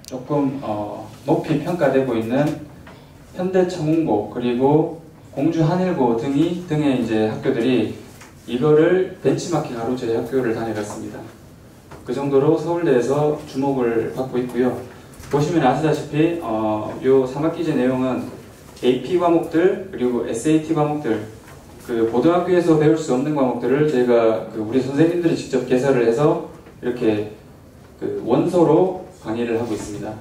조금 높이 평가되고 있는 현대청운고 그리고 공주한일고 등의 이제 학교들이 이거를 벤치마킹하러 저희 학교를 다녀갔습니다. 그 정도로 서울대에서 주목을 받고 있고요. 보시면 아시다시피 요 3학기제 내용은 AP 과목들 그리고 SAT 과목들 그 고등학교에서 배울 수 없는 과목들을 저희가 우리 선생님들이 직접 개설을 해서 이렇게 그 원서로 강의를 하고 있습니다.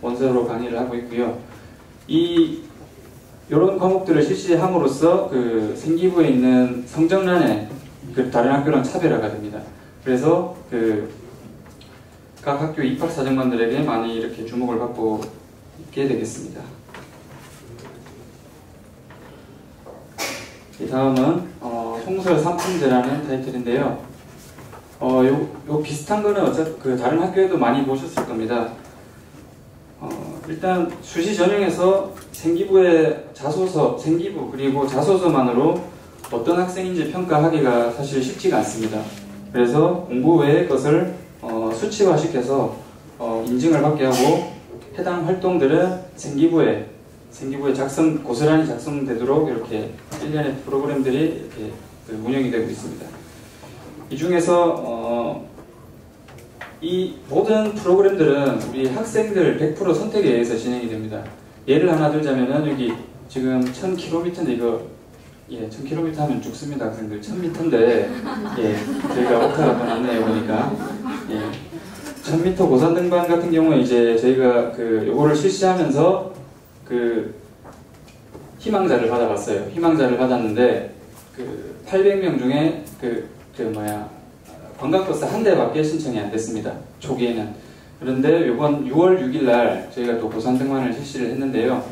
원서로 강의를 하고 있고요. 이런 과목들을 실시함으로써 그 생기부에 있는 성적란에 그 다른 학교랑 차별화가 됩니다. 그래서 각 학교 입학사정관들에게 많이 이렇게 주목을 받고 있게 되겠습니다. 이 다음은 송설 3품제라는 타이틀인데요. 요 비슷한 거는 어차피 다른 학교에도 많이 보셨을 겁니다. 일단 수시 전형에서 생기부의 자소서, 생기부 그리고 자소서만으로 어떤 학생인지 평가하기가 사실 쉽지가 않습니다. 그래서 공부 외의 것을 수치화시켜서 인증을 받게 하고 해당 활동들은 생기부에 고스란히 작성되도록 이렇게 일련의 프로그램들이 이렇게 운영이 되고 있습니다. 이 중에서 이 모든 프로그램들은 우리 학생들 100% 선택에 의해서 진행이 됩니다. 예를 하나 들자면은 여기 지금 1000km인데 이거 1000km 하면 죽습니다. 학생들 1000m인데 저희가 오타가 더 났네요 보니까 1000m 고산 등반 같은 경우에 이제 저희가 요거를 실시하면서 희망자를 받아봤어요. 희망자를 받았는데 800명 중에 관광버스 한 대밖에 신청이 안 됐습니다. 초기에는. 그런데 이번 6월 6일 날 저희가 또 고산 등반을 실시를 했는데요.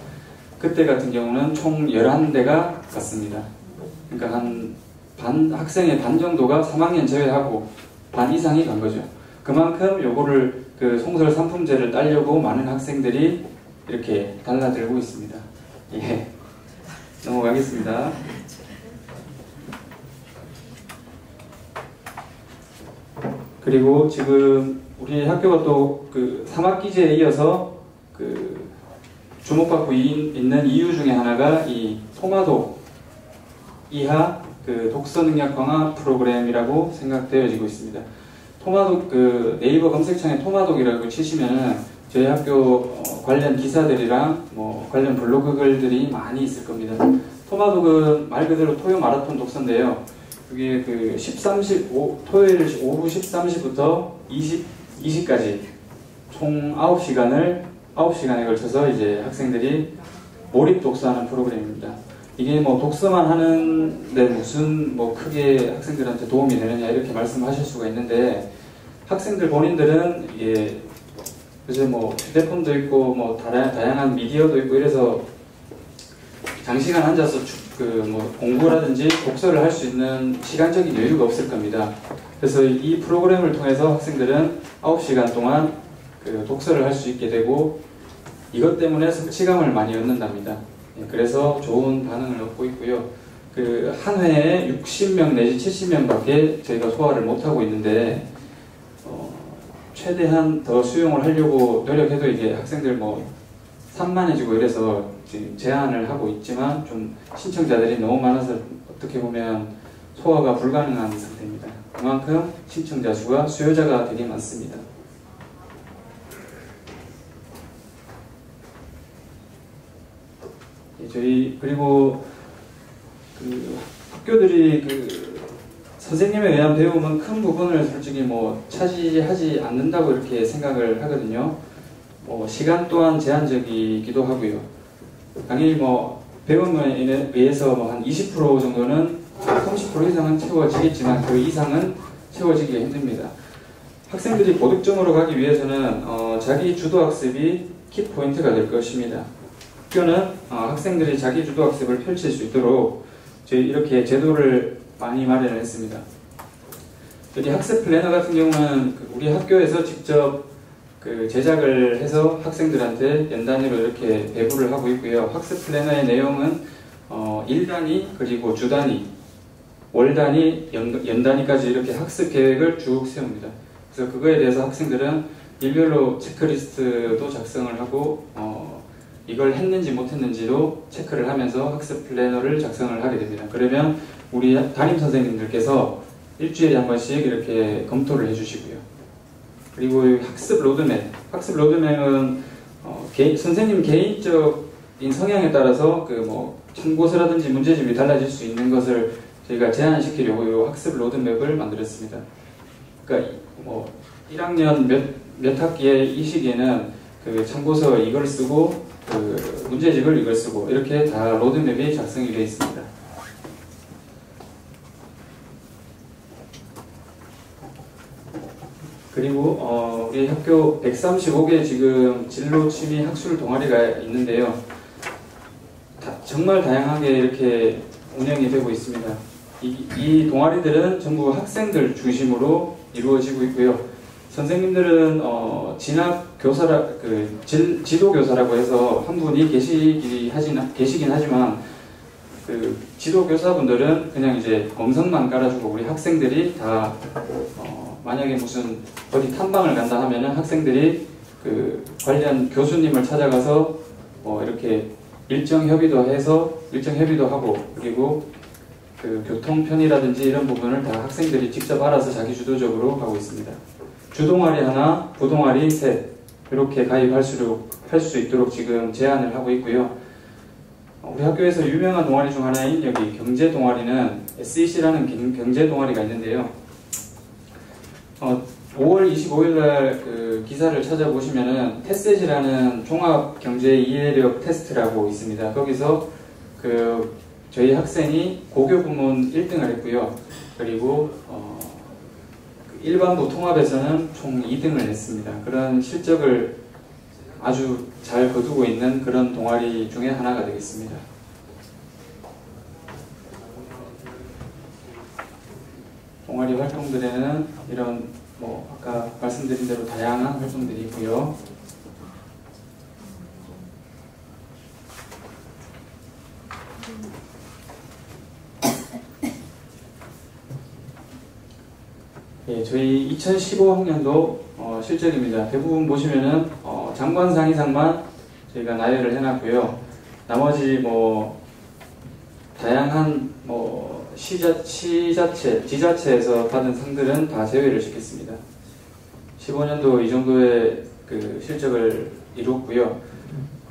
그때 같은 경우는 총 11대가 갔습니다. 그러니까 학생의 반 정도가 3학년 제외하고 반 이상이 간 거죠. 그만큼 요거를 송설 3품제를 따려고 많은 학생들이 이렇게 달라들고 있습니다. 넘어가겠습니다. 그리고 지금 우리 학교가 또 3학기제에 이어서 주목받고 있는 이유 중에 하나가 이 토마독 이하 독서 능력 강화 프로그램이라고 생각되어지고 있습니다. 토마독 네이버 검색창에 토마독이라고 치시면은 저희 학교 관련 기사들이랑 관련 블로그 글들이 많이 있을 겁니다. 토마독은 말 그대로 토요 마라톤 독서인데요. 그게 토요일 오후 13시부터 20시까지 총 9시간에 걸쳐서 이제 학생들이 몰입 독서하는 프로그램입니다. 이게 독서만 하는데 무슨 크게 학생들한테 도움이 되느냐 이렇게 말씀하실 수가 있는데 학생들 본인들은 요새 휴대폰도 있고 다양한 미디어도 있고 이래서 장시간 앉아서 공부라든지 독서를 할 수 있는 시간적인 여유가 없을 겁니다. 그래서 이 프로그램을 통해서 학생들은 9시간 동안 독서를 할 수 있게 되고 이것 때문에 성취감을 많이 얻는답니다. 그래서 좋은 반응을 얻고 있고요. 한 회에 60명 내지 70명 밖에 저희가 소화를 못하고 있는데 최대한 더 수용을 하려고 노력해도 이게 학생들 산만해지고 이래서 지금 제한을 하고 있지만 좀 신청자들이 너무 많아서 어떻게 보면 소화가 불가능한 상태입니다. 그만큼 신청자 수가 수요자가 되게 많습니다. 그리고 학교들이 선생님에 의한 배움은 큰 부분을 솔직히 차지하지 않는다고 이렇게 생각을 하거든요. 시간 또한 제한적이기도 하고요. 당연히 배움에 의해서 한 20% 정도는 30% 이상은 채워지겠지만 그 이상은 채워지기가 힘듭니다. 학생들이 고득점으로 가기 위해서는 자기 주도학습이 키포인트가 될 것입니다. 학교는 학생들이 자기 주도학습을 펼칠 수 있도록 저희 이렇게 제도를 많이 마련을 했습니다. 여기 학습 플래너 같은 경우는 우리 학교에서 직접 제작을 해서 학생들한테 연 단위로 이렇게 배부를 하고 있고요. 학습 플래너의 내용은 일 단위 그리고 주 단위, 월 단위, 연 단위까지 이렇게 학습 계획을 쭉 세웁니다. 그래서 그거에 대해서 학생들은 일별로 체크리스트도 작성을 하고 이걸 했는지 못했는지도 체크를 하면서 학습 플래너를 작성을 하게 됩니다. 그러면 우리 담임 선생님들께서 일주일에 한 번씩 이렇게 검토를 해주시고요. 그리고 학습 로드맵은 선생님 개인적인 성향에 따라서 그 뭐 참고서라든지 문제집이 달라질 수 있는 것을 저희가 제한시키려고 이 학습 로드맵을 만들었습니다. 그러니까 뭐 1학년 몇 학기에 이 시기에는 그 참고서 이걸 쓰고 그 문제집을 이걸 쓰고 이렇게 다 로드맵이 작성이 되어 있습니다. 그리고 우리 학교 135개 지금 진로 취미 학술 동아리가 있는데요. 정말 다양하게 이렇게 운영이 되고 있습니다. 이 동아리들은 전부 학생들 중심으로 이루어지고 있고요. 선생님들은 진학 교사라 지도 교사라고 해서 한 분이 계시긴 하지만 그 지도 교사분들은 그냥 이제 엄선만 깔아주고 우리 학생들이 다 만약에 무슨 어디 탐방을 간다 하면은 학생들이 그 관련 교수님을 찾아가서 이렇게 일정 협의도 하고 그리고 그 교통 편의라든지 이런 부분을 다 학생들이 직접 알아서 자기 주도적으로 하고 있습니다. 주동아리 하나, 부동아리 셋 이렇게 가입할 수 있도록 지금 제안을 하고 있고요. 우리 학교에서 유명한 동아리 중 하나인 여기 경제 동아리는 SEC라는 경제 동아리가 있는데요. 5월 25일 날 그 기사를 찾아보시면은 테셋이라는 종합 경제 이해력 테스트라고 있습니다. 거기서 그 저희 학생이 고교 부문 1등을 했고요. 그리고 일반부 통합에서는 총 2등을 했습니다. 그런 실적을 아주 잘 거두고 있는 그런 동아리 중에 하나가 되겠습니다. 동아리 활동들에는 이런 아까 말씀드린 대로 다양한 활동들이 있고요. 예, 저희 2015학년도 실적입니다. 대부분 보시면은 장관상 이상만 저희가 나열을 해놨고요. 나머지 다양한 지자체에서 받은 상들은 다 제외를 시켰습니다. 15년도 이 정도의 그 실적을 이뤘고요.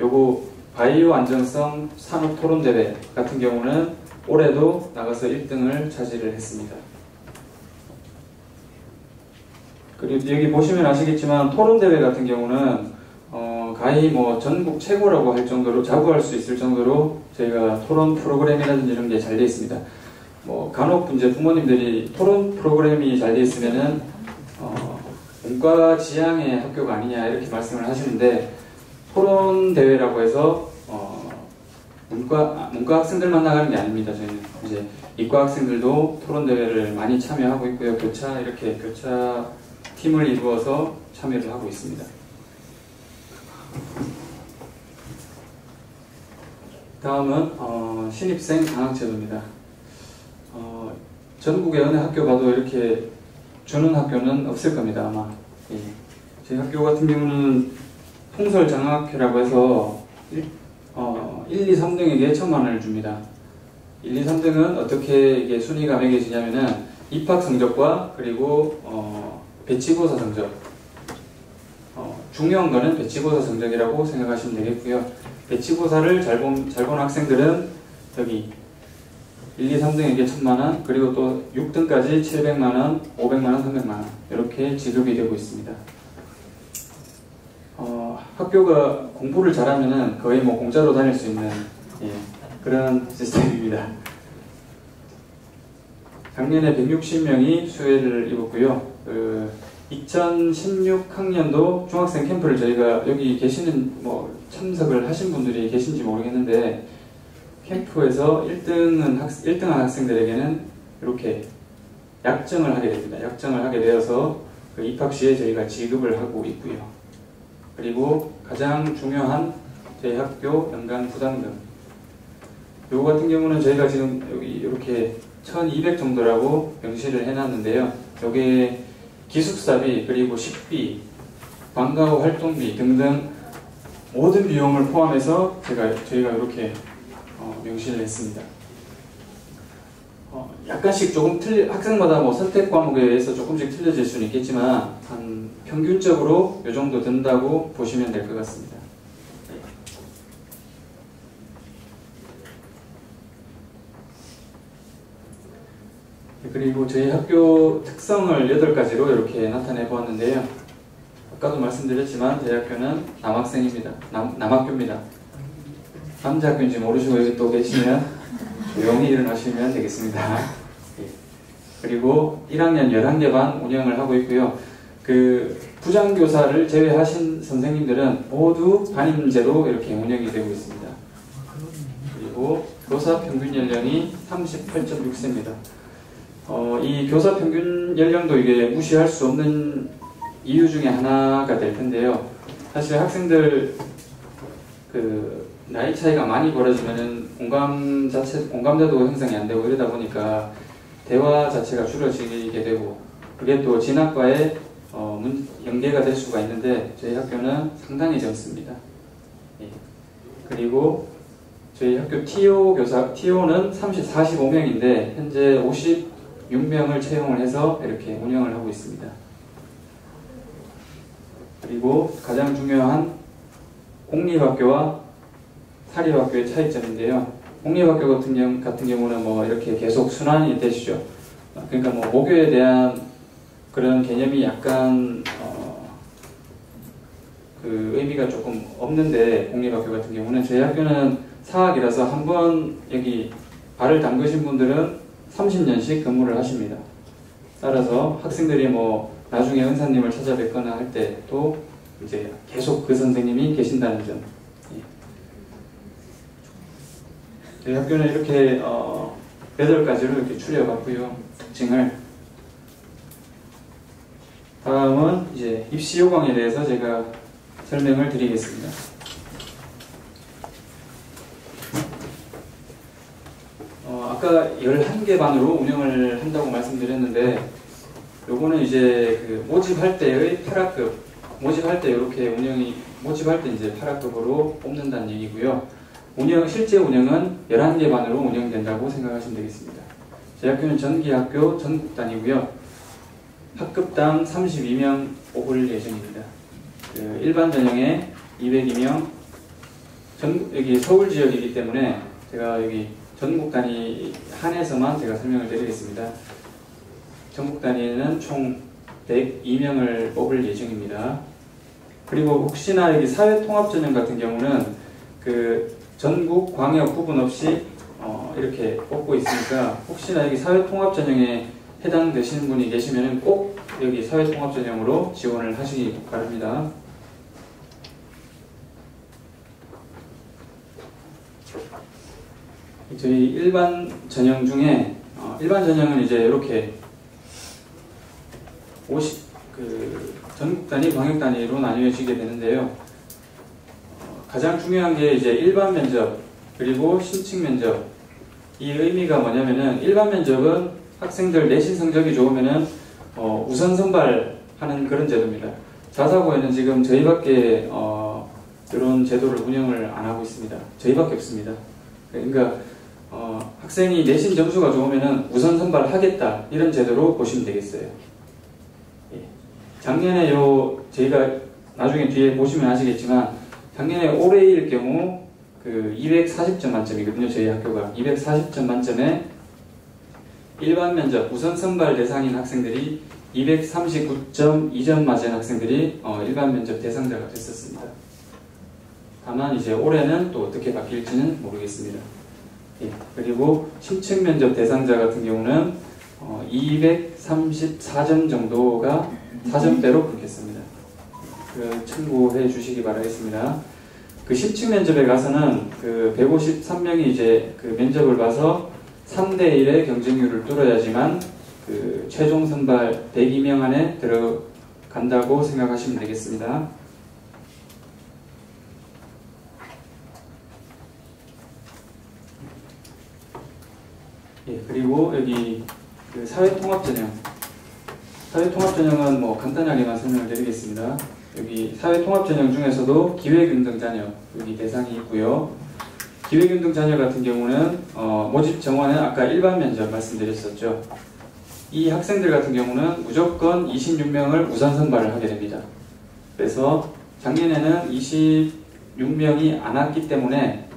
요거 바이오 안전성 산업 토론 대회 같은 경우는 올해도 나가서 1등을 차지를 했습니다. 그리고 여기 보시면 아시겠지만 토론 대회 같은 경우는 가히 전국 최고라고 할 정도로 자부할 수 있을 정도로 저희가 토론 프로그램이라든지 이런 게 잘 되어 있습니다. 간혹 이제 부모님들이 토론 프로그램이 잘 되어 있으면은 문과 지향의 학교가 아니냐 이렇게 말씀을 하시는데 토론 대회라고 해서 문과 학생들만 나가는 게 아닙니다. 저희는 이제 이과 학생들도 토론 대회를 많이 참여하고 있고요. 교차 팀을 이루어서 참여를 하고 있습니다. 다음은 신입생 방학제도입니다. 전국의 어느 학교 봐도 이렇게 주는 학교는 없을 겁니다, 아마. 예. 저희 학교 같은 경우는 통설장학회라고 해서 1, 2, 3등에게 1,000만 원을 줍니다. 1, 2, 3등은 어떻게 이게 순위가 매겨지냐면은 입학 성적과 그리고 배치고사 성적. 중요한 거는 배치고사 성적이라고 생각하시면 되겠고요. 배치고사를 잘 본 학생들은 여기 1, 2, 3등에게 1,000만 원, 그리고 또 6등까지 700만 원, 500만 원, 300만 원 이렇게 지급이 되고 있습니다. 학교가 공부를 잘하면은 거의 공짜로 다닐 수 있는 그런 시스템입니다. 작년에 160명이 수혜를 입었고요. 2016학년도 중학생 캠프를 저희가 여기 계시는 참석을 하신 분들이 계신지 모르겠는데 캠프에서 1등한 학생들에게는 이렇게 약정을 하게 됩니다. 약정을 하게 되어서 그 입학 시에 저희가 지급을 하고 있고요. 그리고 가장 중요한 저희 학교 연간 부담금. 요거 같은 경우는 저희가 지금 여기 이렇게 1,200 정도라고 명시를 해놨는데요. 여기에 기숙사비 그리고 식비 방과 후 활동비 등등 모든 비용을 포함해서 저희가 이렇게 명시를 했습니다. 약간씩 조금 학생마다 뭐 선택 과목에 의해서 조금씩 틀려질 수는 있겠지만 한 평균적으로 이 정도 든다고 보시면 될 것 같습니다. 그리고 저희 학교 특성을 8가지로 이렇게 나타내 보았는데요. 아까도 말씀드렸지만 저희 학교는 남학생입니다. 남학교입니다. 남자 학교인지 모르시고 여기 또 계시면 조용히 일어나시면 되겠습니다. 그리고 1학년 11개 반 운영을 하고 있고요. 그 부장교사를 제외하신 선생님들은 모두 반임제로 이렇게 운영이 되고 있습니다. 그리고 교사 평균 연령이 38.6세입니다. 이 교사 평균 연령도 이게 무시할 수 없는 이유 중에 하나가 될 텐데요. 사실 학생들 그 나이 차이가 많이 벌어지면은 공감대도 형성이 안 되고 이러다 보니까 대화 자체가 줄어지게 되고 그게 또 진학과의 연계가 될 수가 있는데 저희 학교는 상당히 적습니다. 예. 그리고 저희 학교 TO는 45명인데 현재 56명을 채용을 해서 이렇게 운영을 하고 있습니다. 그리고 가장 중요한 공립학교와 사립학교의 차이점인데요. 공립학교 같은 경우는 뭐 이렇게 계속 순환이 되시죠. 그러니까 뭐 모교에 대한 그런 개념이 약간 그 의미가 조금 없는데 공립학교 같은 경우는 저희 학교는 사학이라서 한번 여기 발을 담그신 분들은 30년씩 근무를 하십니다. 따라서 학생들이 뭐 나중에 은사님을 찾아뵙거나 할 때도 이제 계속 그 선생님이 계신다는 점. 저희 학교는 이렇게 8가지로 이렇게 추려봤고요. 특징을. 다음은 이제 입시 요강에 대해서 제가 설명을 드리겠습니다. 아까 11개 반으로 운영을 한다고 말씀드렸는데 요거는 이제 그 모집할 때의 8학급 모집할 때 이렇게 모집할 때 이제 8학급으로 뽑는다는 얘기고요. 실제 운영은 11개 반으로 운영된다고 생각하시면 되겠습니다. 저희 학교는 전기학교 전국단이고요. 학급당 32명 뽑을 예정입니다. 일반 전형에 202명, 여기 서울 지역이기 때문에 제가 여기 전국 단위 한해서만 제가 설명을 드리겠습니다. 전국 단위에는 총 102명을 뽑을 예정입니다. 그리고 혹시나 여기 사회통합전형 같은 경우는 그 전국 광역 구분 없이 이렇게 뽑고 있으니까 혹시나 여기 사회통합전형에 해당되시는 분이 계시면 꼭 여기 사회통합전형으로 지원을 하시기 바랍니다. 저희 일반 전형 중에 일반 전형은 이제 이렇게 전국 단위, 광역 단위로 나뉘어지게 되는데요. 가장 중요한 게 이제 일반 면접 그리고 신칭 면접. 이 의미가 뭐냐면은 일반 면접은 학생들 내신 성적이 좋으면은 우선 선발하는 그런 제도입니다. 자사고에는 지금 저희밖에 이런 제도를 운영을 안 하고 있습니다. 저희밖에 없습니다. 그러니까 학생이 내신 점수가 좋으면은 우선 선발하겠다 이런 제도로 보시면 되겠어요. 예. 작년에 저희가 나중에 뒤에 보시면 아시겠지만 작년에 올해일 경우 그 240점 만점이거든요. 저희 학교가 240점 만점에 일반 면접 우선 선발 대상인 학생들이 239.2점 맞은 학생들이 일반 면접 대상자가 됐었습니다. 다만 이제 올해는 또 어떻게 바뀔지는 모르겠습니다. 예, 그리고 신청 면접 대상자 같은 경우는 234점 정도가 4점대로 끊겼습니다. 참고해 주시기 바라겠습니다. 그 신청 면접에 가서는 그 153명이 이제 그 면접을 봐서 3대1의 경쟁률을 뚫어야지만 그 최종 선발 102명 안에 들어간다고 생각하시면 되겠습니다. 예, 그리고 여기 그 사회통합전형. 사회통합전형은 뭐 간단하게만 설명을 드리겠습니다. 여기 사회통합전형 중에서도 기회균등 자녀 여기 대상이 있고요. 기회균등 자녀 같은 경우는 모집 정원은 아까 일반 면접 말씀드렸었죠. 이 학생들 같은 경우는 무조건 26명을 우선 선발을 하게 됩니다. 그래서 작년에는 26명이 안 왔기 때문에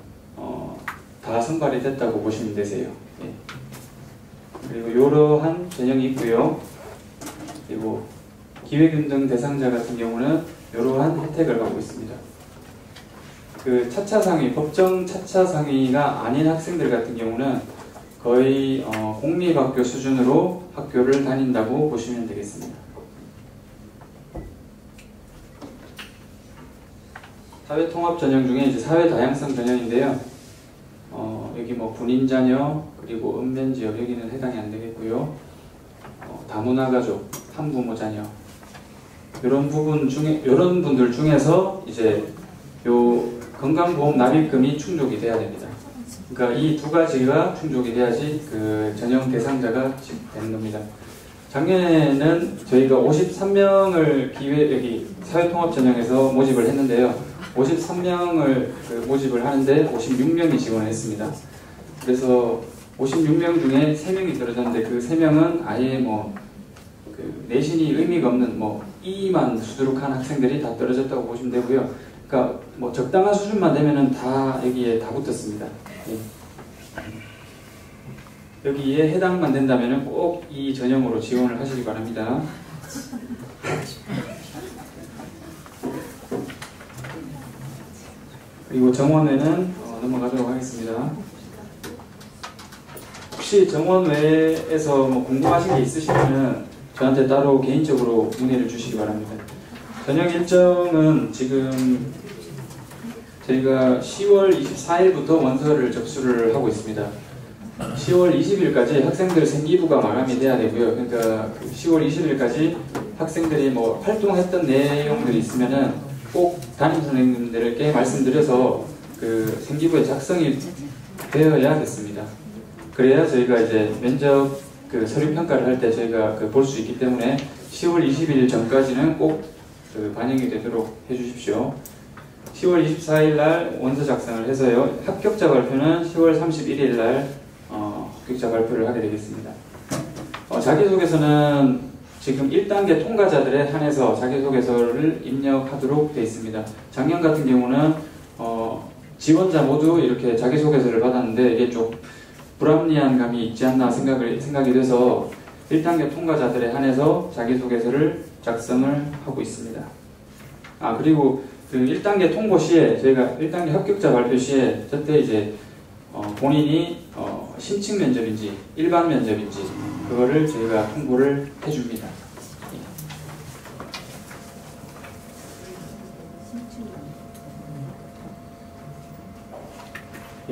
다 선발이 됐다고 보시면 되세요. 예. 그리고 이러한 전형이 있고요. 그리고 기회균등 대상자 같은 경우는 이러한 혜택을 갖고 있습니다. 그 차차 상위, 법정 차차 상위가 아닌 학생들 같은 경우는 거의 공립학교 수준으로 학교를 다닌다고 보시면 되겠습니다. 사회통합 전형 중에 이제 사회다양성 전형인데요. 여기 뭐 군인 자녀, 그리고 읍면지역 여기는 해당이 안 되겠고요. 다문화 가족, 한부모 자녀 이런 부분 중에 이런 분들 중에서 이제 요 건강보험 납입금이 충족이 돼야 됩니다. 그러니까 이 두 가지가 충족이 돼야지 그 전형 대상자가 되는 겁니다. 작년에는 저희가 53명을 여기 사회통합 전형에서 모집을 했는데요. 53명을 모집을 하는데 56명이 지원을 했습니다. 그래서 56명 중에 3명이 떨어졌는데 그 3명은 아예 뭐 그 내신이 의미가 없는 뭐 E만 수두룩한 학생들이 다 떨어졌다고 보시면 되고요. 그러니까 뭐 적당한 수준만 되면은 다 여기에 다 붙었습니다. 예. 여기에 해당만 된다면은 꼭 이 전형으로 지원을 하시기 바랍니다. 그리고 정원외는 넘어가도록 하겠습니다. 혹시 정원 외에서 뭐 궁금하신 게 있으시면은 저한테 따로 개인적으로 문의를 주시기 바랍니다. 전형 일정은 지금 저희가 10월 24일부터 원서를 접수를 하고 있습니다. 10월 20일까지 학생들 생기부가 마감이 돼야 되고요. 그러니까 10월 20일까지 학생들이 뭐 활동했던 내용들이 있으면은 꼭 담임 선생님들께 말씀드려서 그 생기부에 작성이 되어야겠습니다. 그래야 저희가 이제 면접 그 서류 평가를 할 때 저희가 볼 수 있기 때문에 10월 20일 전까지는 꼭 반영이 되도록 해주십시오. 10월 24일 날 원서 작성을 해서요. 합격자 발표는 10월 31일 날 합격자 발표를 하게 되겠습니다. 자기소개서는 지금 1단계 통과자들에 한해서 자기소개서를 입력하도록 되어 있습니다. 작년 같은 경우는 지원자 모두 이렇게 자기소개서를 받았는데 이게 좀 불합리한 감이 있지 않나 생각이 돼서 1단계 통과자들에 한해서 자기소개서를 작성을 하고 있습니다. 그리고 그 1단계 통보 시에 저희가 1단계 합격자 발표 시에 저때 이제 본인이 신칭 면접인지 일반 면접인지 그거를 저희가 통보를 해줍니다.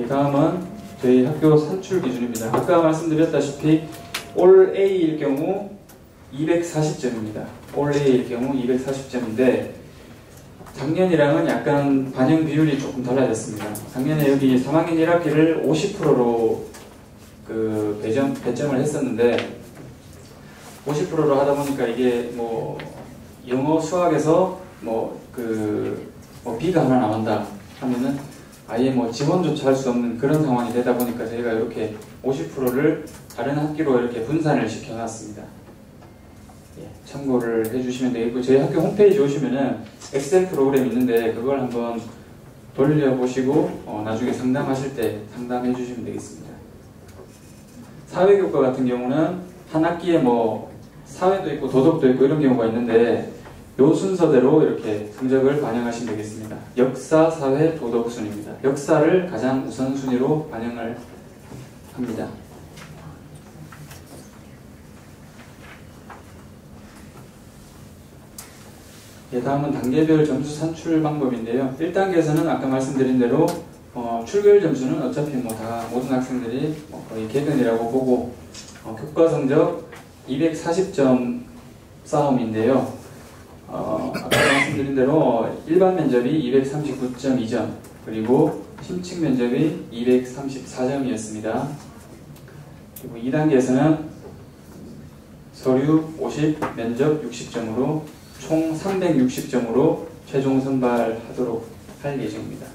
다음은 저희 학교 산출 기준입니다. 아까 말씀드렸다시피 올 A일 경우 240점입니다. 올 A일 경우 240점인데 작년이랑은 약간 반영 비율이 조금 달라졌습니다. 작년에 여기 3학년 1학기를 50%로 그 배점을 했었는데 50%로 하다 보니까 이게 뭐 영어 수학에서 B가 하나 나온다 하면은 아예 뭐 지원조차 할 수 없는 그런 상황이 되다 보니까 저희가 이렇게 50%를 다른 학기로 이렇게 분산을 시켜놨습니다. 예, 참고를 해주시면 되겠고 저희 학교 홈페이지 오시면은 엑셀 프로그램 있는데 그걸 한번 돌려보시고 나중에 상담하실 때 상담해 주시면 되겠습니다. 사회교과 같은 경우는 한 학기에 뭐 사회도 있고 도덕도 있고 이런 경우가 있는데 요 순서대로 이렇게 성적을 반영하시면 되겠습니다. 역사, 사회, 도덕 순입니다. 역사를 가장 우선순위로 반영을 합니다. 다음은 단계별 점수 산출 방법인데요. 1단계에서는 아까 말씀드린 대로 출결 점수는 어차피 뭐 다 모든 학생들이 거의 개근이라고 보고 교과 성적 240점 싸움인데요. 아까 말씀드린 대로 일반 면접이 239.2점 그리고 심층 면접이 234점이었습니다. 그리고 2단계에서는 서류 50, 면접 60점으로 총 360점으로 최종 선발하도록 할 예정입니다.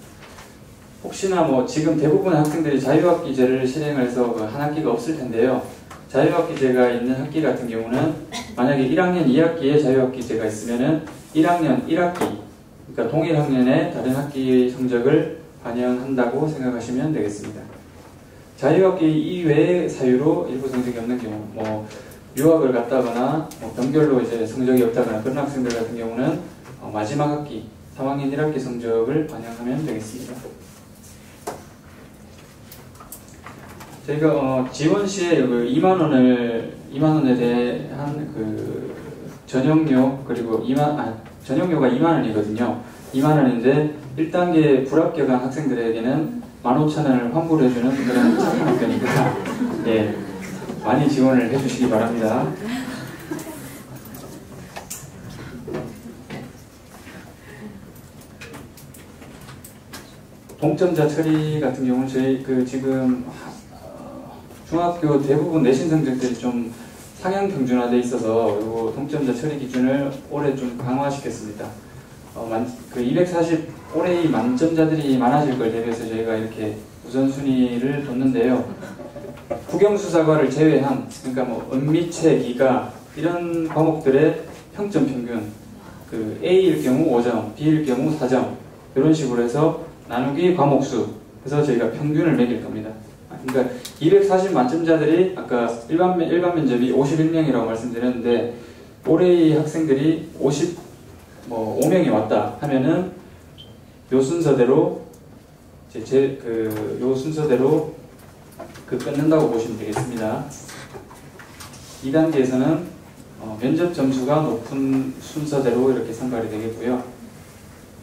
혹시나 뭐 지금 대부분의 학생들이 자유학기제를 실행해서 한 학기가 없을 텐데요. 자유학기제가 있는 학기 같은 경우는 만약에 1학년 2학기에 자유학기제가 있으면은 1학년 1학기, 그러니까 동일 학년의 다른 학기의 성적을 반영한다고 생각하시면 되겠습니다. 자유학기 이외의 사유로 일부 성적이 없는 경우, 뭐 유학을 갔다거나 뭐 병결로 이제 성적이 없다거나 그런 학생들 같은 경우는 마지막 학기 3학년 1학기 성적을 반영하면 되겠습니다. 저희가 지원 시에 그 2만 원에 대한 그 전용료, 그리고 전용료가 2만 원이거든요. 2만 원인데 1단계 불합격한 학생들에게는 15,000원을 환불해 주는 그런 착한 학교니까 예, 많이 지원을 해주시기 바랍니다. 동점자 처리 같은 경우는 저희 지금 중학교 대부분 내신 성적들이 좀 상향 평준화돼 있어서 요 동점자 처리 기준을 올해 좀 강화시켰습니다. 240 올해의 만점자들이 많아질 걸 대비해서 저희가 이렇게 우선순위를 뒀는데요. 국영수사과를 제외한, 그러니까 뭐 은미체, 기가 이런 과목들의 평점 평균, 그 A일 경우 5점, B일 경우 4점 이런 식으로 해서 나누기 과목수 해서 저희가 평균을 매길 겁니다. 그러니까 240 만점자들이 아까 일반 면접이 51명이라고 말씀드렸는데 올해의 학생들이 5명이 왔다 하면은 요 순서대로 요 순서대로 끊는다고 보시면 되겠습니다. 2단계에서는 면접 점수가 높은 순서대로 이렇게 선발이 되겠고요.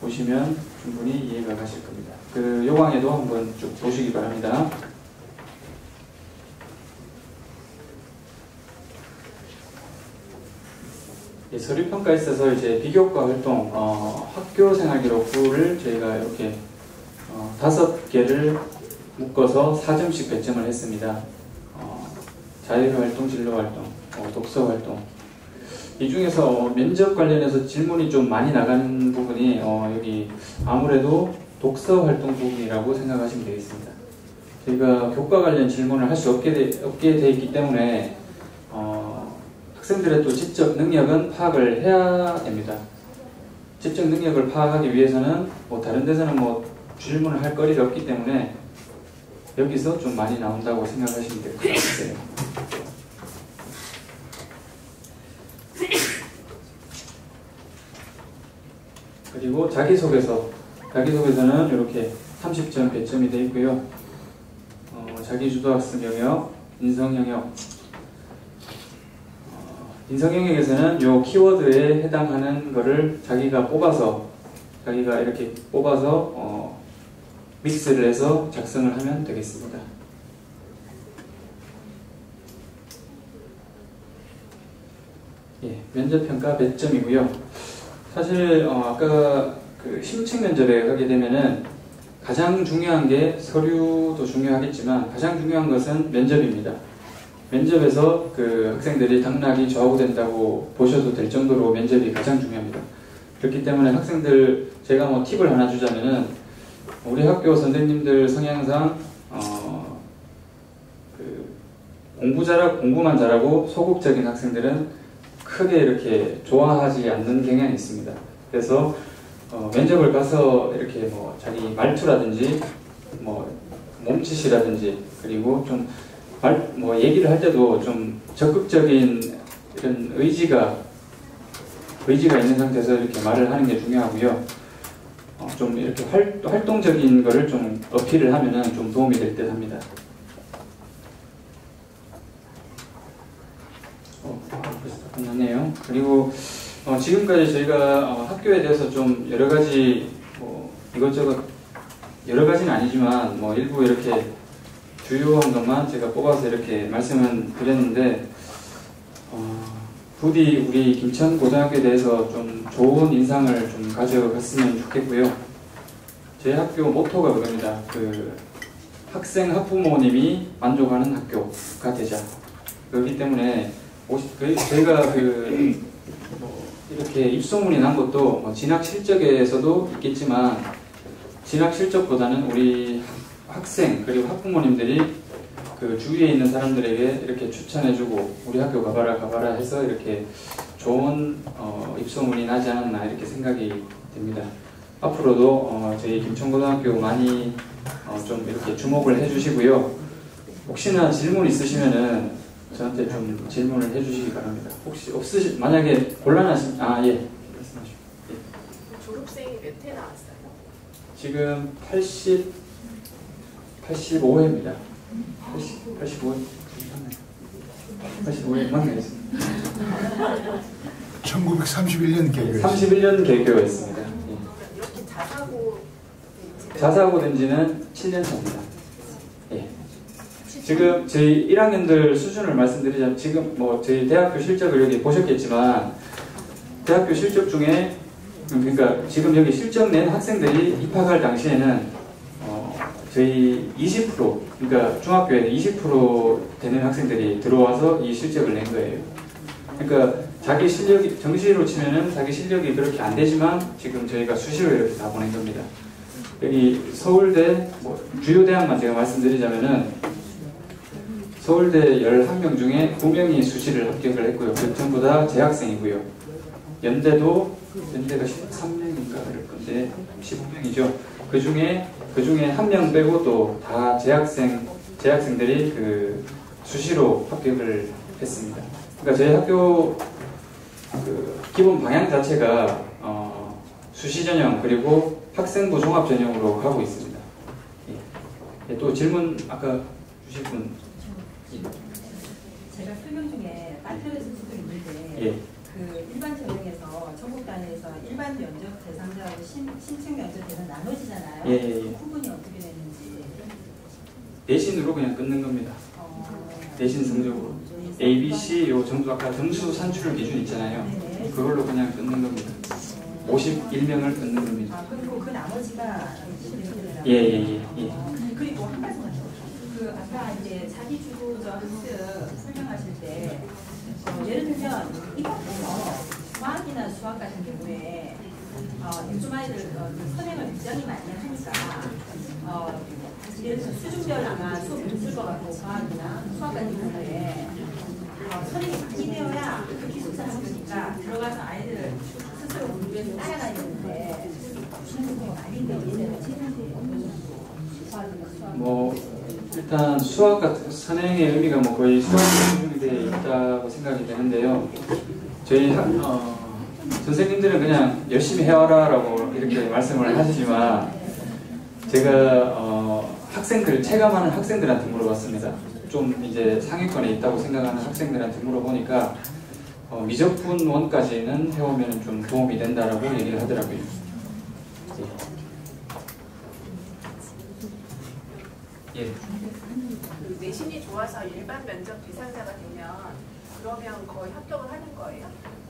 보시면 충분히 이해가 가실 겁니다. 그 요강에도 한번 쭉 보시기 바랍니다. 서류평가에 있어서 이제 비교과 활동, 학교생활기록부를 저희가 이렇게 5개를 묶어서 4점씩 배점을 했습니다. 자율활동, 진로활동, 독서활동. 이 중에서 면접 관련해서 질문이 좀 많이 나가는 부분이 여기 아무래도 독서활동 부분이라고 생각하시면 되겠습니다. 저희가 교과 관련 질문을 할 수 없게 돼 있기 때문에 학생들의 또 지적 능력은 파악을 해야 됩니다. 지적 능력을 파악하기 위해서는 뭐 다른 데서는 뭐 질문을 할 거리가 없기 때문에 여기서 좀 많이 나온다고 생각하시면 될 것 같아요. 그리고 자기소개서는 이렇게 30점 배점이 되어 있고요. 자기주도학습 영역, 인성 영역. 인성 영역에서는 요 키워드에 해당하는 거를 자기가 이렇게 뽑아서 믹스를 해서 작성을 하면 되겠습니다. 예, 면접평가 배점이고요. 사실 아까 그 심층 면접에 가게 되면은 가장 중요한 게 서류도 중요하겠지만 가장 중요한 것은 면접입니다. 면접에서 그 학생들이 당락이 좌우된다고 보셔도 될 정도로 면접이 가장 중요합니다. 그렇기 때문에 학생들 제가 뭐 팁을 하나 주자면은 우리 학교 선생님들 성향상 공부만 잘하고 소극적인 학생들은 크게 이렇게 좋아하지 않는 경향이 있습니다. 그래서 면접을 가서 이렇게 뭐 자기 말투라든지 뭐 몸짓이라든지 그리고 좀 얘기를 할 때도 좀 적극적인 이런 의지가 있는 상태에서 이렇게 말을 하는 게 중요하고요. 좀 이렇게 활동적인 거를 좀 어필을 하면은 좀 도움이 될 듯 합니다. 벌써 끝났네요. 그리고 지금까지 저희가 학교에 대해서 좀 여러 가지 이것저것 여러 가지는 아니지만 일부 이렇게 주요한 것만 제가 뽑아서 이렇게 말씀을 드렸는데 부디 우리 김천고등학교에 대해서 좀 좋은 인상을 좀 가져갔으면 좋겠고요. 제 학교 모토가 그겁니다. 학생 학부모님이 만족하는 학교가 되자. 그렇기 때문에 저희가 이렇게 이렇게 입소문이 난 것도 뭐 진학 실적에서도 있겠지만 진학 실적보다는 우리 학생 그리고 학부모님들이 그 주위에 있는 사람들에게 이렇게 추천해주고 우리 학교 가봐라 해서 이렇게 좋은 입소문이 나지 않았나 이렇게 생각이 됩니다. 앞으로도 저희 김천고등학교 많이 좀 이렇게 주목을 해주시고요. 혹시나 질문 있으시면은 저한테 좀 질문을 해주시기 바랍니다. 혹시 만약에 곤란하신 예 말씀하시죠. 예. 졸업생이 몇 회 나왔어요? 지금 85회입니다. 85회 85회 맞나요? 1931년 개교. 31년 개교였습니다. 예. 이렇게 자사고 된 지는 7년 차입니다. 예. 지금 저희 1학년들 수준을 말씀드리자면 지금 뭐 저희 대학교 실적을 여기 보셨겠지만 대학교 실적 중에 그러니까 지금 여기 실적 낸 학생들이 입학할 당시에는 저희 20% 그러니까 중학교에 20% 되는 학생들이 들어와서 이 실적을 낸 거예요. 그러니까 자기 실력이 정시로 치면은 자기 실력이 그렇게 안 되지만 지금 저희가 수시로 이렇게 다 보낸 겁니다. 여기 서울대 뭐 주요 대학만 제가 말씀드리자면은 서울대 11명 중에 9명이 수시를 합격을 했고요. 그 전부 다 재학생이고요. 연대가 13명인가 그럴 건데 15명이죠. 그 중에 한 명 빼고 또 다 재학생들이 그 수시로 합격을 했습니다. 그러니까 저희 학교 그 기본 방향 자체가 수시 전형 그리고 학생부 종합 전형으로 가고 있습니다. 예. 또 질문 아까 주실 분. 제가 설명 중에 빠뜨렸을 수도 있는데 예. 그 일반 전형에서 전국 단위에서 일반 면접 대상자하고 신청 면접 대상 나눠지잖아요. 예. 그 구분이 어떻게 되는지. 내신으로 그냥 끊는 겁니다. 내신 성적으로. A, B, C 요 정도 아까 점수 산출 기준 있잖아요. 네네. 그걸로 그냥 끊는 겁니다. 51명을 끊는 겁니다. 그리고 그 나머지가 예. 그리고 한 가지만 더. 그 아까 이제 자기 주도적 학습 설명하실 때 예를 들면 입학해서 과학이나 수학 같은 경우에 요즘 아이들 선행을 굉장히 많이 하니까 예를 들어서 수준별 아마 수업이 있을 것 같고 과학이나 수학 같은 경우에 선행이 많이 되어야 그 기숙사 학교니까 들어가서 아이들 스스로 공부해서 따라다니는데 무슨 공부가 많이 되어야 뭐 일단 수학 같은 선행의 의미가 뭐 거의 수학 수준이 되어 있다고 생각이 되는데요. 저희 선생님들은 그냥 열심히 해와라라고 이렇게 말씀을 하시지만 제가 학생들 체감하는 학생들한테 물어봤습니다. 좀 이제 상위권에 있다고 생각하는 학생들한테 물어보니까 미적분 원까지는 해오면 좀 도움이 된다라고 얘기를 하더라고요. 예. 그 내신이 좋아서 일반 면접 대상자가 되면 그러면 거의 합격을 하는 거예요?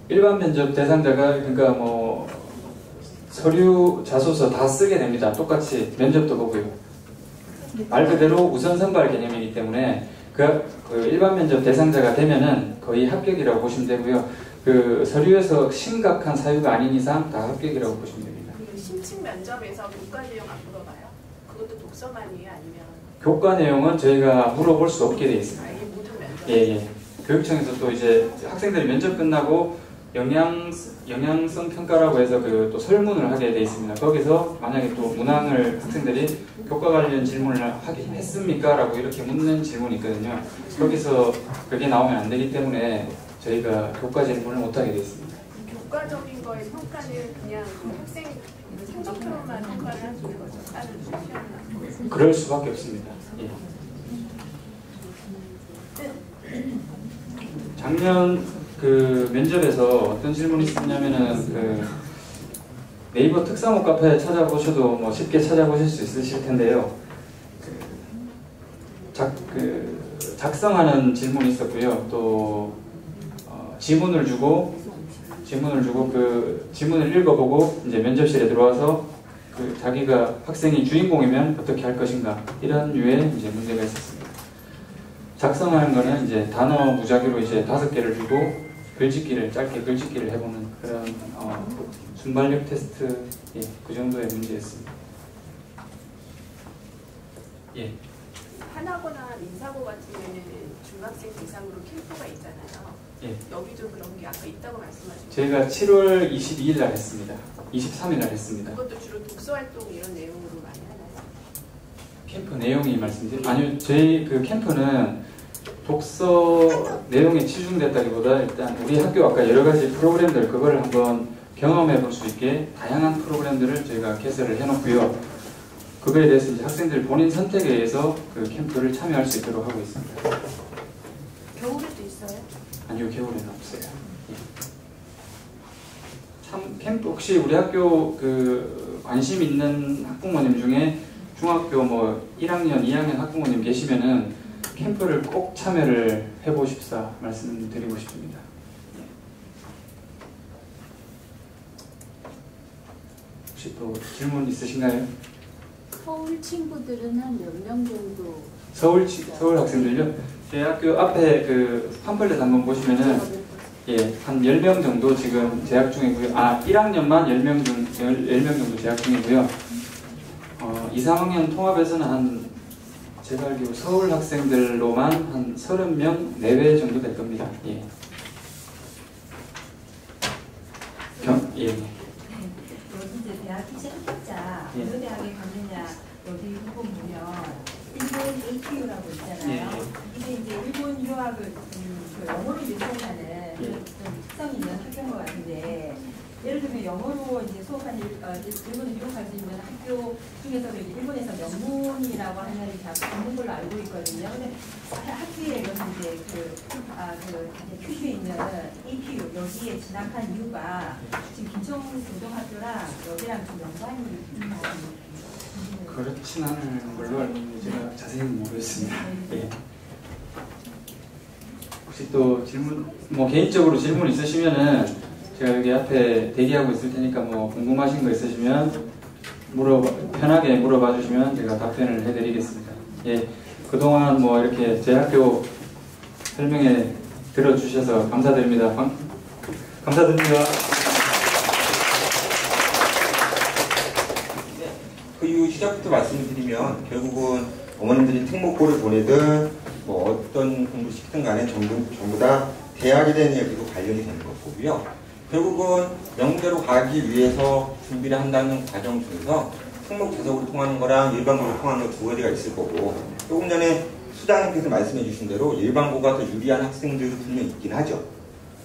일반 면접 대상자가 그러니까 뭐 서류, 자소서 다 쓰게 됩니다. 똑같이 면접도 보고요. 말 그대로 우선 선발 개념이기 때문에 그 일반 면접 대상자가 되면은 거의 합격이라고 보시면 되고요. 그 서류에서 심각한 사유가 아닌 이상 다 합격이라고 보시면 됩니다. 그 심층 면접에서 교과 내용 안 물어봐요? 그것도 독서만이에요? 아니면? 교과 내용은 저희가 물어볼 수 없게 되어 있습니다. 아예 모든 면접? 예. 교육청에서 또 이제 학생들이 면접 끝나고 영양성 평가라고 해서 그 또 설문을 하게 돼 있습니다. 거기서 만약에 또 문항을 학생들이 교과 관련 질문을 하긴 했습니까? 라고 이렇게 묻는 질문이 있거든요. 거기서 그게 나오면 안 되기 때문에 저희가 교과 질문을 못 하게 돼 있습니다. 교과적인 거의 평가는 그냥 그 학생 성적표로만 평가를 하는 거죠? 다른 시험은? 그럴 수밖에 없습니다. 예. 작년 그 면접에서 어떤 질문이 있었냐면은 그 네이버 특사모 카페 찾아보셔도 뭐 쉽게 찾아보실 수 있으실 텐데요. 작성하는 질문이 있었고요. 또 지문을 주고 그 지문을 읽어보고 이제 면접실에 들어와서 그 자기가 학생이 주인공이면 어떻게 할 것인가 이런 류의 이제 문제가 있었습니다. 작성하는 거는 이제 단어 무작위로 이제 5개를 주고 글짓기를 짧게 글짓기를 해보는 그런 순발력 테스트 예, 그 정도의 문제였습니다. 예. 하나거나 민사고 같은 경우에는 중학생 대상으로 캠프가 있잖아요. 예. 여기도 그런 게 아까 있다고 말씀하셨죠? 저희가 7월 22일 날 했습니다. 23일 날 했습니다. 그것도 주로 독서 활동 이런 내용으로 많이 하나요? 캠프 내용이 말씀드린 아니요, 저희 그 캠프는 독서 내용에 치중됐다기보다 일단 우리 학교 아까 여러 가지 프로그램들 그걸 한번 경험해 볼 수 있게 다양한 프로그램들을 저희가 개설을 해놓고요. 그거에 대해서 이제 학생들 본인 선택에 의해서 그 캠프를 참여할 수 있도록 하고 있습니다. 겨울에도 있어요? 아니요, 겨울에는 없어요. 예. 참 캠프 혹시 우리 학교 그 관심 있는 학부모님 중에 중학교 뭐 1학년, 2학년 학부모님 계시면은 캠프를 꼭 참여를 해보십사 말씀드리고 싶습니다. 예. 혹시 또 질문 있으신가요? 서울 친구들은 한 몇 명 정도? 서울 학생들요? 제 학교 앞에 그 팜플렛 한번 보시면은 예, 한 10명 정도 지금 재학 중이고요. 1학년만 10명 정도 재학 중이고요. 2, 3학년 통합에서는 한 제가 알기로 서울 학생들로만 한 30명 내외 정도 될 겁니다. 예. 여기 이제 대학 입시 합격자 예. 어느 대학에 갔느냐 여기 후보 보면 일본 ATU라고 있잖아요. 이게 이제 일본 유학을 그 영어로 유통하는 좀 특성이 있는 학교인 것 같은데 예를 들면 영어로 이제 수업한 일본을 유학할 수 있는 학교 중에서도 일본에서 명문이라고 하는 대학이 있는 걸로 알고 있거든요. 근데 학교에 이런 이제 그 큐슈에 있는 ATU 여기에 진학한 이유가 지금 김천고등학교랑 여기랑 좀 연관이 있나요? 그렇진 않은 걸로 알고 있는데 제가 자세히는 모르겠습니다. 예. 혹시 또 질문, 뭐 개인적으로 질문 있으시면은 제가 여기 앞에 대기하고 있을 테니까 뭐 궁금하신 거 있으시면 편하게 물어봐 주시면 제가 답변을 해드리겠습니다. 예. 그동안 뭐 이렇게 제 학교 설명에 들어주셔서 감사드립니다. 감사드립니다. 그 이후 시작부터 말씀을 드리면 결국은 어머님들이 특목고를 보내든 뭐 어떤 공부를 시키든 간에 전부 다 대학에 대한 이야기로 관련이 되는 거고요. 결국은 명대로 가기 위해서 준비를 한다는 과정 중에서 특목 자석으로 통하는 거랑 일반고로 통하는 거 두 가지가 있을 거고 조금 전에 수장님께서 말씀해 주신 대로 일반고가 더 유리한 학생들도 분명히 있긴 하죠.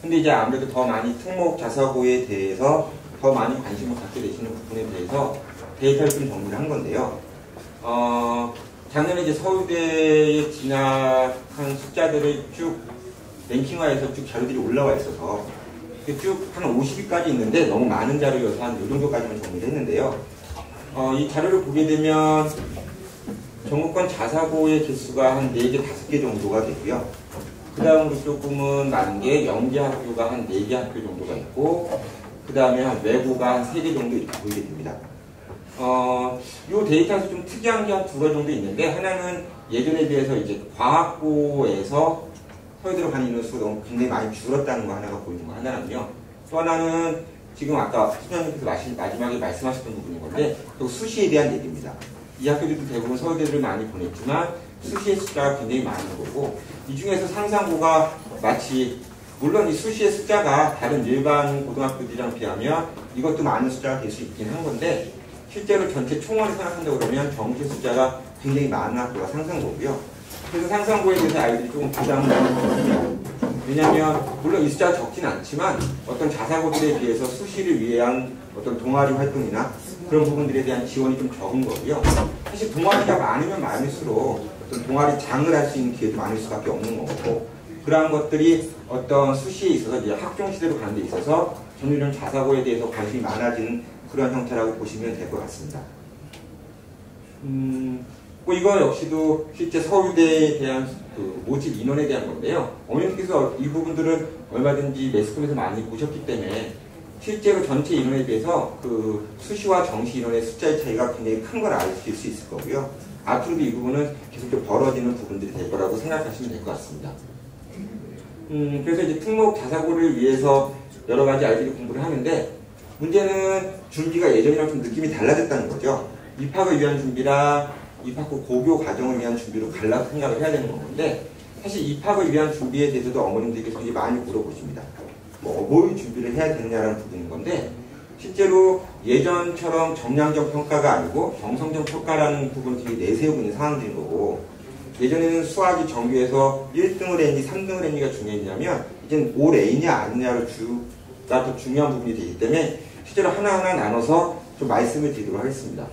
근데 이제 아무래도 더 많이 특목 자사고에 대해서 더 많이 관심을 갖게 되시는 부분에 대해서 데이터를 좀 정리를 한 건데요. 작년에 이제 서울대에 진학한 숫자들을 쭉 랭킹화해서 쭉 자료들이 올라와 있어서 쭉 한 50위까지 있는데 너무 많은 자료여서 한 이 정도까지만 정리를 했는데요. 이 자료를 보게 되면 전국권 자사고의 개수가 한 4개, 5개 정도가 되고요. 그 다음으로 조금은 많은 게 영재학교가 한 4개 학교 정도가 있고 그 다음에 한 외고가 한 3개 정도 이렇게 보이게 됩니다. 이 데이터에서 좀 특이한 게 한 2가지 정도 있는데 하나는 예전에 비해서 이제 과학고에서 서울대로 가는 인원수가 너무 굉장히 많이 줄었다는 거 하나가 보이는 거 하나는요. 또 하나는 지금 아까 수장님께서 마지막에 말씀하셨던 부분인 건데 또 수시에 대한 얘기입니다. 이 학교들도 대부분 서울대를 많이 보냈지만 수시의 숫자가 굉장히 많은 거고 이 중에서 상상고가 마치 물론 이 수시의 숫자가 다른 일반 고등학교들이랑 비하면 이것도 많은 숫자가 될 수 있긴 한 건데 실제로 전체 총원을 생각한다고 그러면 정시 숫자가 굉장히 많은 학교가 상상고고요. 그래서 상상고에 대해서 아이들이 조금 부담을 하는 것 같아요. 왜냐하면 물론 이 숫자가 적진 않지만 어떤 자사고들에 비해서 수시를 위한 어떤 동아리 활동이나 그런 부분들에 대한 지원이 좀 적은 거고요. 사실 동아리가 많으면 많을수록 어떤 동아리 장을 할 수 있는 기회도 많을 수밖에 없는 거고 그러한 것들이 어떤 수시에 있어서 이제 학종 시대로 가는 데 있어서 전일은 자사고에 대해서 관심이 많아지는 그런 형태라고 보시면 될 것 같습니다. 뭐 이거 역시도 실제 서울대에 대한 그 모집 인원에 대한 건데요. 어머님께서 이 부분들은 얼마든지 매스컴에서 많이 보셨기 때문에 실제로 전체 인원에 비해서 그 수시와 정시 인원의 숫자의 차이가 굉장히 큰 걸 아실 수 있을 거고요. 앞으로도 이 부분은 계속 좀 벌어지는 부분들이 될 거라고 생각하시면 될 것 같습니다. 그래서 이제 특목 자사고를 위해서 여러 가지 아이들이 공부를 하는데 문제는 준비가 예전이랑 좀 느낌이 달라졌다는 거죠. 입학을 위한 준비랑 입학 후 고교 과정을 위한 준비로 갈라서 생각을 해야 되는 건데 사실 입학을 위한 준비에 대해서도 어머님들께서 되게 많이 물어보십니다. 뭘 준비를 해야 되느냐라는 부분인 건데 실제로 예전처럼 정량적 평가가 아니고 정성적 평가라는 부분들이 내세우고 있는 상황들인 거고 예전에는 수학이 정규에서 1등을 했니 3등을 했니가 중요했냐면 이제는 올 A냐 아니냐를 주가 더 중요한 부분이 되기 때문에 실제로 하나하나 나눠서 좀 말씀을 드리도록 하겠습니다.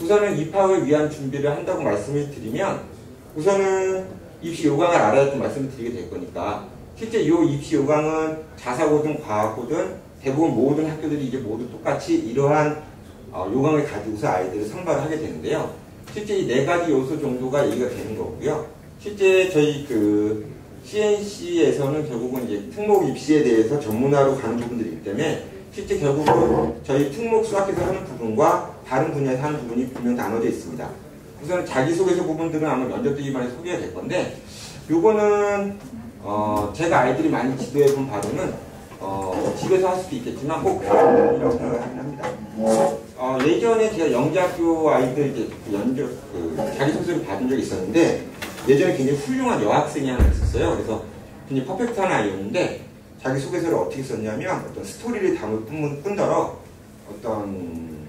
우선은 입학을 위한 준비를 한다고 말씀을 드리면 우선은 입시 요강을 알아야 좀 말씀을 드리게 될 거니까 실제 이 입시 요강은 자사고든 과학고든 대부분 모든 학교들이 이제 모두 똑같이 이러한 요강을 가지고서 아이들을 선발을 하게 되는데요. 실제 이 4가지 요소 정도가 얘기가 되는 거고요. 실제 저희 그 CNC에서는 결국은 이제 특목 입시에 대해서 전문화로 가는 부분들이기 때문에 실제 결국은 저희 특목 수학에서 하는 부분과 다른 분야에서 하는 부분이 분명 나눠져 있습니다. 우선 자기소개서 부분들은 아마 면접 대기반에 소개가 될 건데 요거는 제가 아이들이 많이 지도해본 바로는 집에서 할 수도 있겠지만 꼭 배워보라고 생각을 하긴 합니다. 예전에 제가 영재학교 아이들 이제 자기소개서를 받은 적이 있었는데 예전에 굉장히 훌륭한 여학생이 하나 있었어요. 그래서 굉장히 퍼펙트한 아이였는데 자기소개서를 어떻게 썼냐면 어떤 스토리를 담을 뿐더러 어떤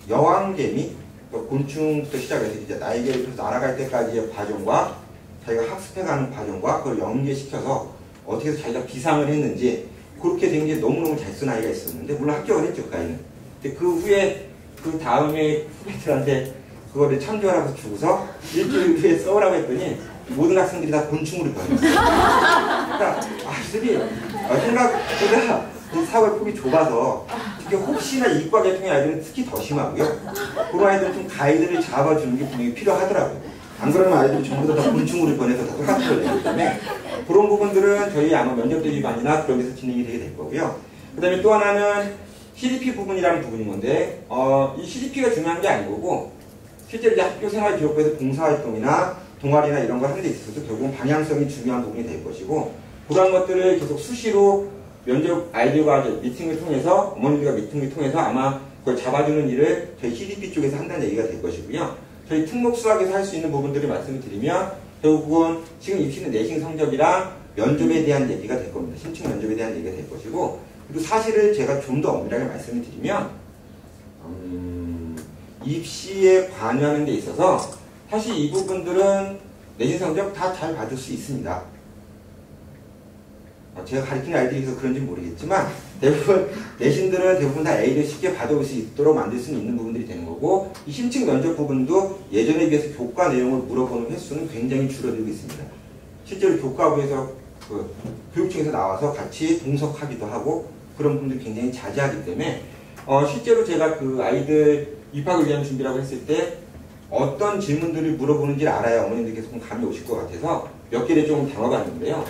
여왕개미 곤충부터 시작해서 이제 날개를 펴서 날아갈 때까지의 과정과 자기가 학습해가는 과정과 그걸 연계시켜서 어떻게 해서 자기가 비상을 했는지 그렇게 된 게 너무너무 잘 쓴 아이가 있었는데 물론 합격을 했죠 그 아이는. 근데 그 후에 그 다음에 후배들한테 그거를 참조하라고 주고서 일주일 후에 써오라고 했더니 모든 학생들이 다 곤충으로 변했어요. 그러니까 아이들이 생각보다 사고의 폭이 좁아서 특히 혹시나 이과 계통의 아이들은 특히 더 심하고요. 그런 아이들은 좀 가이드를 잡아주는 게 분명히 필요하더라고요. 안 그러면 아이들이 전부 다 곤충으로 변해서 다 똑같은 걸 내기 때문에 그런 부분들은 저희 아마 면접 대비반이나 그런 데서 진행이 되게 될 거고요. 그 다음에 또 하나는 CDP 부분이라는 부분인 건데 이 CDP가 중요한 게 아니고 실제로 이제 학교 생활 기록부에서 봉사활동이나 동아리나 이런 걸 하는 데 있어서도 결국은 방향성이 중요한 부분이 될 것이고 그런 것들을 계속 수시로 면접 아이들과 미팅을 통해서 어머님들과 미팅을 통해서 아마 그걸 잡아주는 일을 저희 CDP 쪽에서 한다는 얘기가 될 것이고요. 저희 특목 수학에서 할 수 있는 부분들을 말씀을 드리면 결국은 지금 입시는 내신 성적이랑 면접에 대한 얘기가 될 겁니다. 신청 면접에 대한 얘기가 될 것이고 그리고 사실을 제가 좀 더 엄밀하게 말씀을 드리면 입시에 관여하는 데 있어서 사실 이 부분들은 내신 성적 다 잘 받을 수 있습니다. 제가 가르치는 아이들이서 그런지 모르겠지만 대부분 내신들은 대부분 다 A를 쉽게 받아올 수 있도록 만들 수 있는 부분들이 되는 거고 이 심층 면접 부분도 예전에 비해서 교과 내용을 물어보는 횟수는 굉장히 줄어들고 있습니다. 실제로 교과부에서 교육청에서 나와서 같이 동석하기도 하고 그런 분들이 굉장히 자제하기 때문에 실제로 제가 그 아이들 입학을 위한 준비라고 했을 때 어떤 질문들을 물어보는지를 알아야 어머님들께서 좀 감이 오실 것 같아서 몇 개를 좀 담아봤는데요.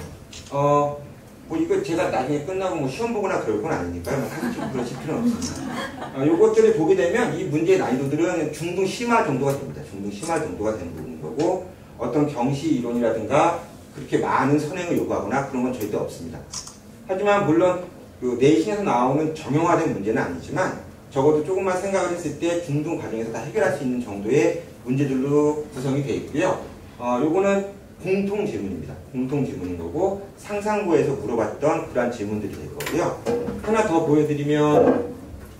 이거 제가 나중에 끝나고 시험 보거나 그럴 건 아니니까요. 사실 좀 그러실 필요는 없습니다. 요것들을 보게 되면 이 문제의 난이도들은 중등 심화 정도가 됩니다. 중등 심화 정도가 되는 부분인 거고 어떤 경시 이론이라든가 그렇게 많은 선행을 요구하거나 그런 건 절대 없습니다. 하지만 물론 그 내신에서 나오는 정형화된 문제는 아니지만 적어도 조금만 생각을 했을 때 중등 과정에서 다 해결할 수 있는 정도의 문제들로 구성이 되어 있고요. 요거는 공통 질문입니다. 공통 질문인 거고 상상고에서 물어봤던 그러한 질문들이 될 거고요. 하나 더 보여드리면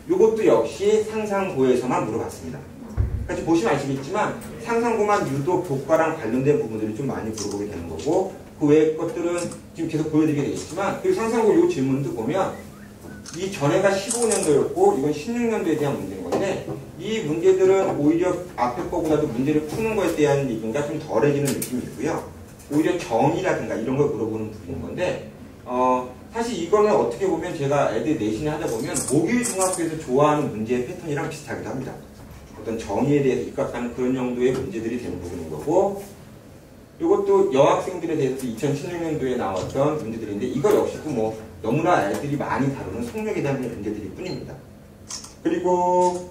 이것도 역시 상상고에서만 물어봤습니다. 같이 보시면 아시겠지만 상상고만 유독 교과랑 관련된 부분들이 좀 많이 물어보게 되는 거고 그 외의 것들은 지금 계속 보여드리게 되겠지만 그리고 상상고 이 질문도 보면 이 전에가 15년도였고 이건 16년도에 대한 문제인 건데 이 문제들은 오히려 앞에 거보다도 문제를 푸는 것에 대한 얘기가 좀 덜해지는 느낌이 있고요. 오히려 정의라든가 이런 걸 물어보는 부분인 건데 사실 이거는 어떻게 보면 제가 애들 내신에 하다 보면 목요일 중학교에서 좋아하는 문제의 패턴이랑 비슷하기도 합니다. 어떤 정의에 대해서 입각하는 그런 정도의 문제들이 되는 부분인 거고 이것도 여학생들에 대해서 2016년도에 나왔던 문제들인데 이거 역시도 뭐 너무나 애들이 많이 다루는 속력에 대한 문제들일 뿐입니다. 그리고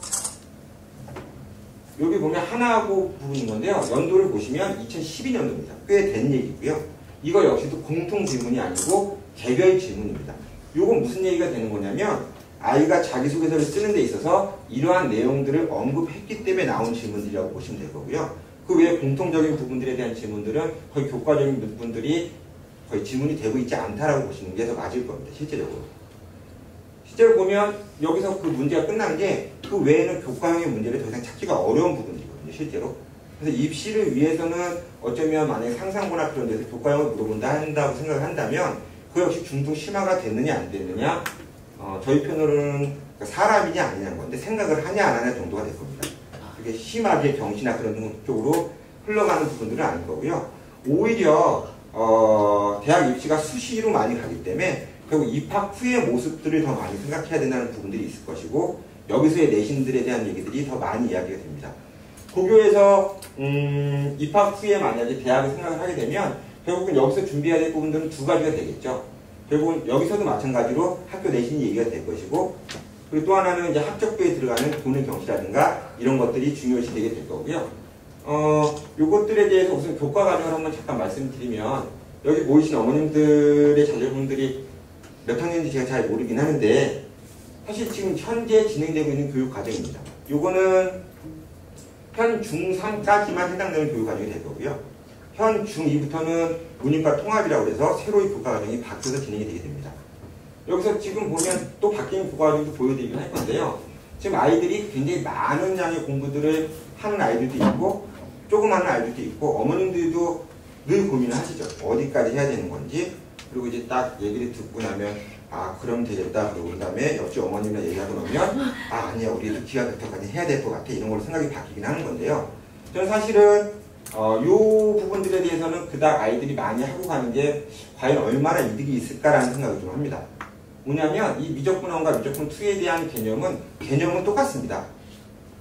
여기 보면 하나하고 부분인 건데요. 연도를 보시면 2012년도입니다. 꽤 된 얘기고요. 이거 역시도 공통 질문이 아니고 개별 질문입니다. 이건 무슨 얘기가 되는 거냐면 아이가 자기소개서를 쓰는 데 있어서 이러한 내용들을 언급했기 때문에 나온 질문들이라고 보시면 될 거고요. 그 외에 공통적인 부분들에 대한 질문들은 거의 교과적인 부분들이 거의 질문이 되고 있지 않다라고 보시는 게 더 맞을 겁니다. 실제적으로. 실제로 보면 여기서 그 문제가 끝난 게 그 외에는 교과형의 문제를 더 이상 찾기가 어려운 부분이거든요. 실제로. 그래서 입시를 위해서는 어쩌면 만약에 상상고나 그런 데서 교과형을 물어본다 한다고 생각을 한다면 그 역시 중등 심화가 됐느냐 안 됐느냐 저희 편으로는 사람이냐 아니냐는 건데 생각을 하냐 안 하냐 정도가 될 겁니다. 그게 심하게 경시나 그런 쪽으로 흘러가는 부분들은 아닐 거고요. 오히려 대학 입시가 수시로 많이 가기 때문에 결국 입학 후의 모습들을 더 많이 생각해야 된다는 부분들이 있을 것이고 여기서의 내신들에 대한 얘기들이 더 많이 이야기가 됩니다. 고교에서 입학 후에 만약에 대학을 생각을 하게 되면 결국은 여기서 준비해야 될 부분들은 두 가지가 되겠죠. 결국은 여기서도 마찬가지로 학교 내신이 얘기가 될 것이고 그리고 또 하나는 이제 학적부에 들어가는 보는 경시라든가 이런 것들이 중요시 되게 될 거고요. 요것들에 대해서 우선 교과 과정을 한번 잠깐 말씀드리면 여기 모이신 어머님들의 자녀분들이 몇 학년인지 제가 잘 모르긴 하는데 사실 지금 현재 진행되고 있는 교육 과정입니다. 요거는 현 중3까지만 해당되는 교육 과정이 될 거고요. 현 중2부터는 문이과 통합이라고 해서 새로이 교과 과정이 바뀌어서 진행이 되게 됩니다. 여기서 지금 보면 또 바뀐 교과 과정도 보여드리긴 할 건데요. 지금 아이들이 굉장히 많은 양의 공부들을 하는 아이들도 있고 조금 하는 아이들도 있고 어머님들도 늘 고민을 하시죠. 어디까지 해야 되는 건지. 그리고 이제 딱 얘기를 듣고 나면 아 그럼 되겠다. 그러고 그다음에 옆집 어머님이랑 얘기하고 나면 아 아니야 우리도 기가 벽터까지 해야 될 것 같아. 이런 걸로 생각이 바뀌긴 하는 건데요. 저는 사실은 요 부분들에 대해서는 그닥 아이들이 많이 하고 가는 게 과연 얼마나 이득이 있을까라는 생각을 좀 합니다. 뭐냐면 이 미적분 1과 미적분 2에 대한 개념은 똑같습니다.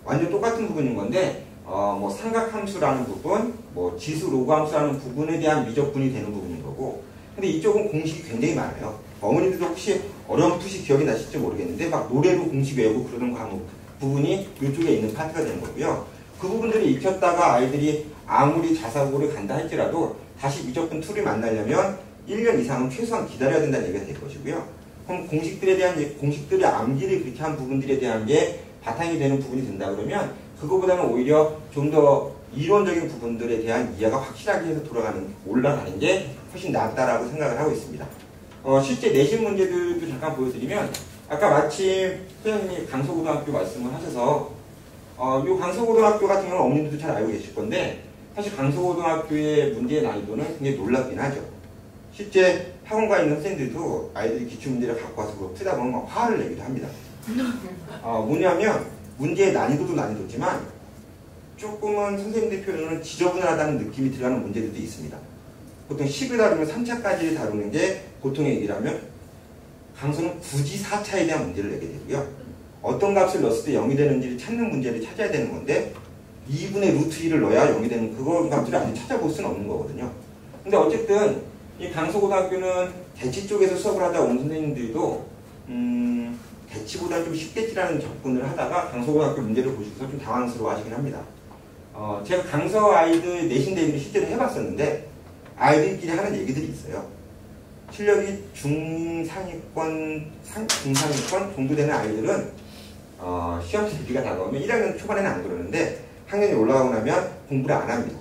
완전 똑같은 부분인 건데 뭐 삼각함수라는 부분, 뭐 지수 로그 함수라는 부분에 대한 미적분이 되는 부분인 거고 근데 이쪽은 공식이 굉장히 많아요. 어머님들도 혹시 어렴풋이 기억이 나실지 모르겠는데 막 노래로 공식 외우고 그러는 과목 부분이 이쪽에 있는 파트가 되는 거고요. 그 부분들을 익혔다가 아이들이 아무리 자사고를 간다 할지라도 다시 미적분 2를 만나려면 1년 이상은 최소한 기다려야 된다는 얘기가 될 것이고요. 그럼 공식들의 암기를 그렇게 한 부분들에 대한 게 바탕이 되는 부분이 된다 그러면 그거보다는 오히려 좀 더 이론적인 부분들에 대한 이해가 확실하게 해서 올라가는 게 훨씬 낫다라고 생각을 하고 있습니다. 실제 내신 문제들도 잠깐 보여드리면 아까 마침 선생님이 강서고등학교 말씀을 하셔서 이 강서고등학교 같은 경우는 어머님들도 잘 알고 계실 건데 사실 강서고등학교의 문제의 난이도는 굉장히 놀랍긴 하죠. 실제 학원가에 있는 선생님들도 아이들이 기출문제를 갖고 와서 그거 풀다 보면 막 화를 내기도 합니다. 뭐냐면 문제의 난이도도 난이도지만 조금은 선생님들 표현으로는 지저분하다는 느낌이 들어가는 문제들도 있습니다. 보통 10을 다루면 3차까지 다루는 게 보통의 얘기라면 강서는 굳이 4차에 대한 문제를 내게 되고요. 어떤 값을 넣었을 때 0이 되는지를 찾는 문제를 찾아야 되는 건데 2분의 루트 2를 넣어야 0이 되는 그거 값들을 아직 찾아볼 수는 없는 거거든요. 근데 어쨌든 이 강서고등학교는 대치 쪽에서 수업을 하다 온 선생님들도 대치보다는 좀 쉽겠지라는 접근을 하다가 강서고등학교 문제를 보시고서 좀 당황스러워 하시긴 합니다. 제가 강서 아이들 내신 대비를 실제로 해봤었는데 아이들끼리 하는 얘기들이 있어요. 실력이 중상위권 정도 되는 아이들은 시험 대비가 다가오면 1학년 초반에는 안 그러는데 학년이 올라가고 나면 공부를 안 합니다.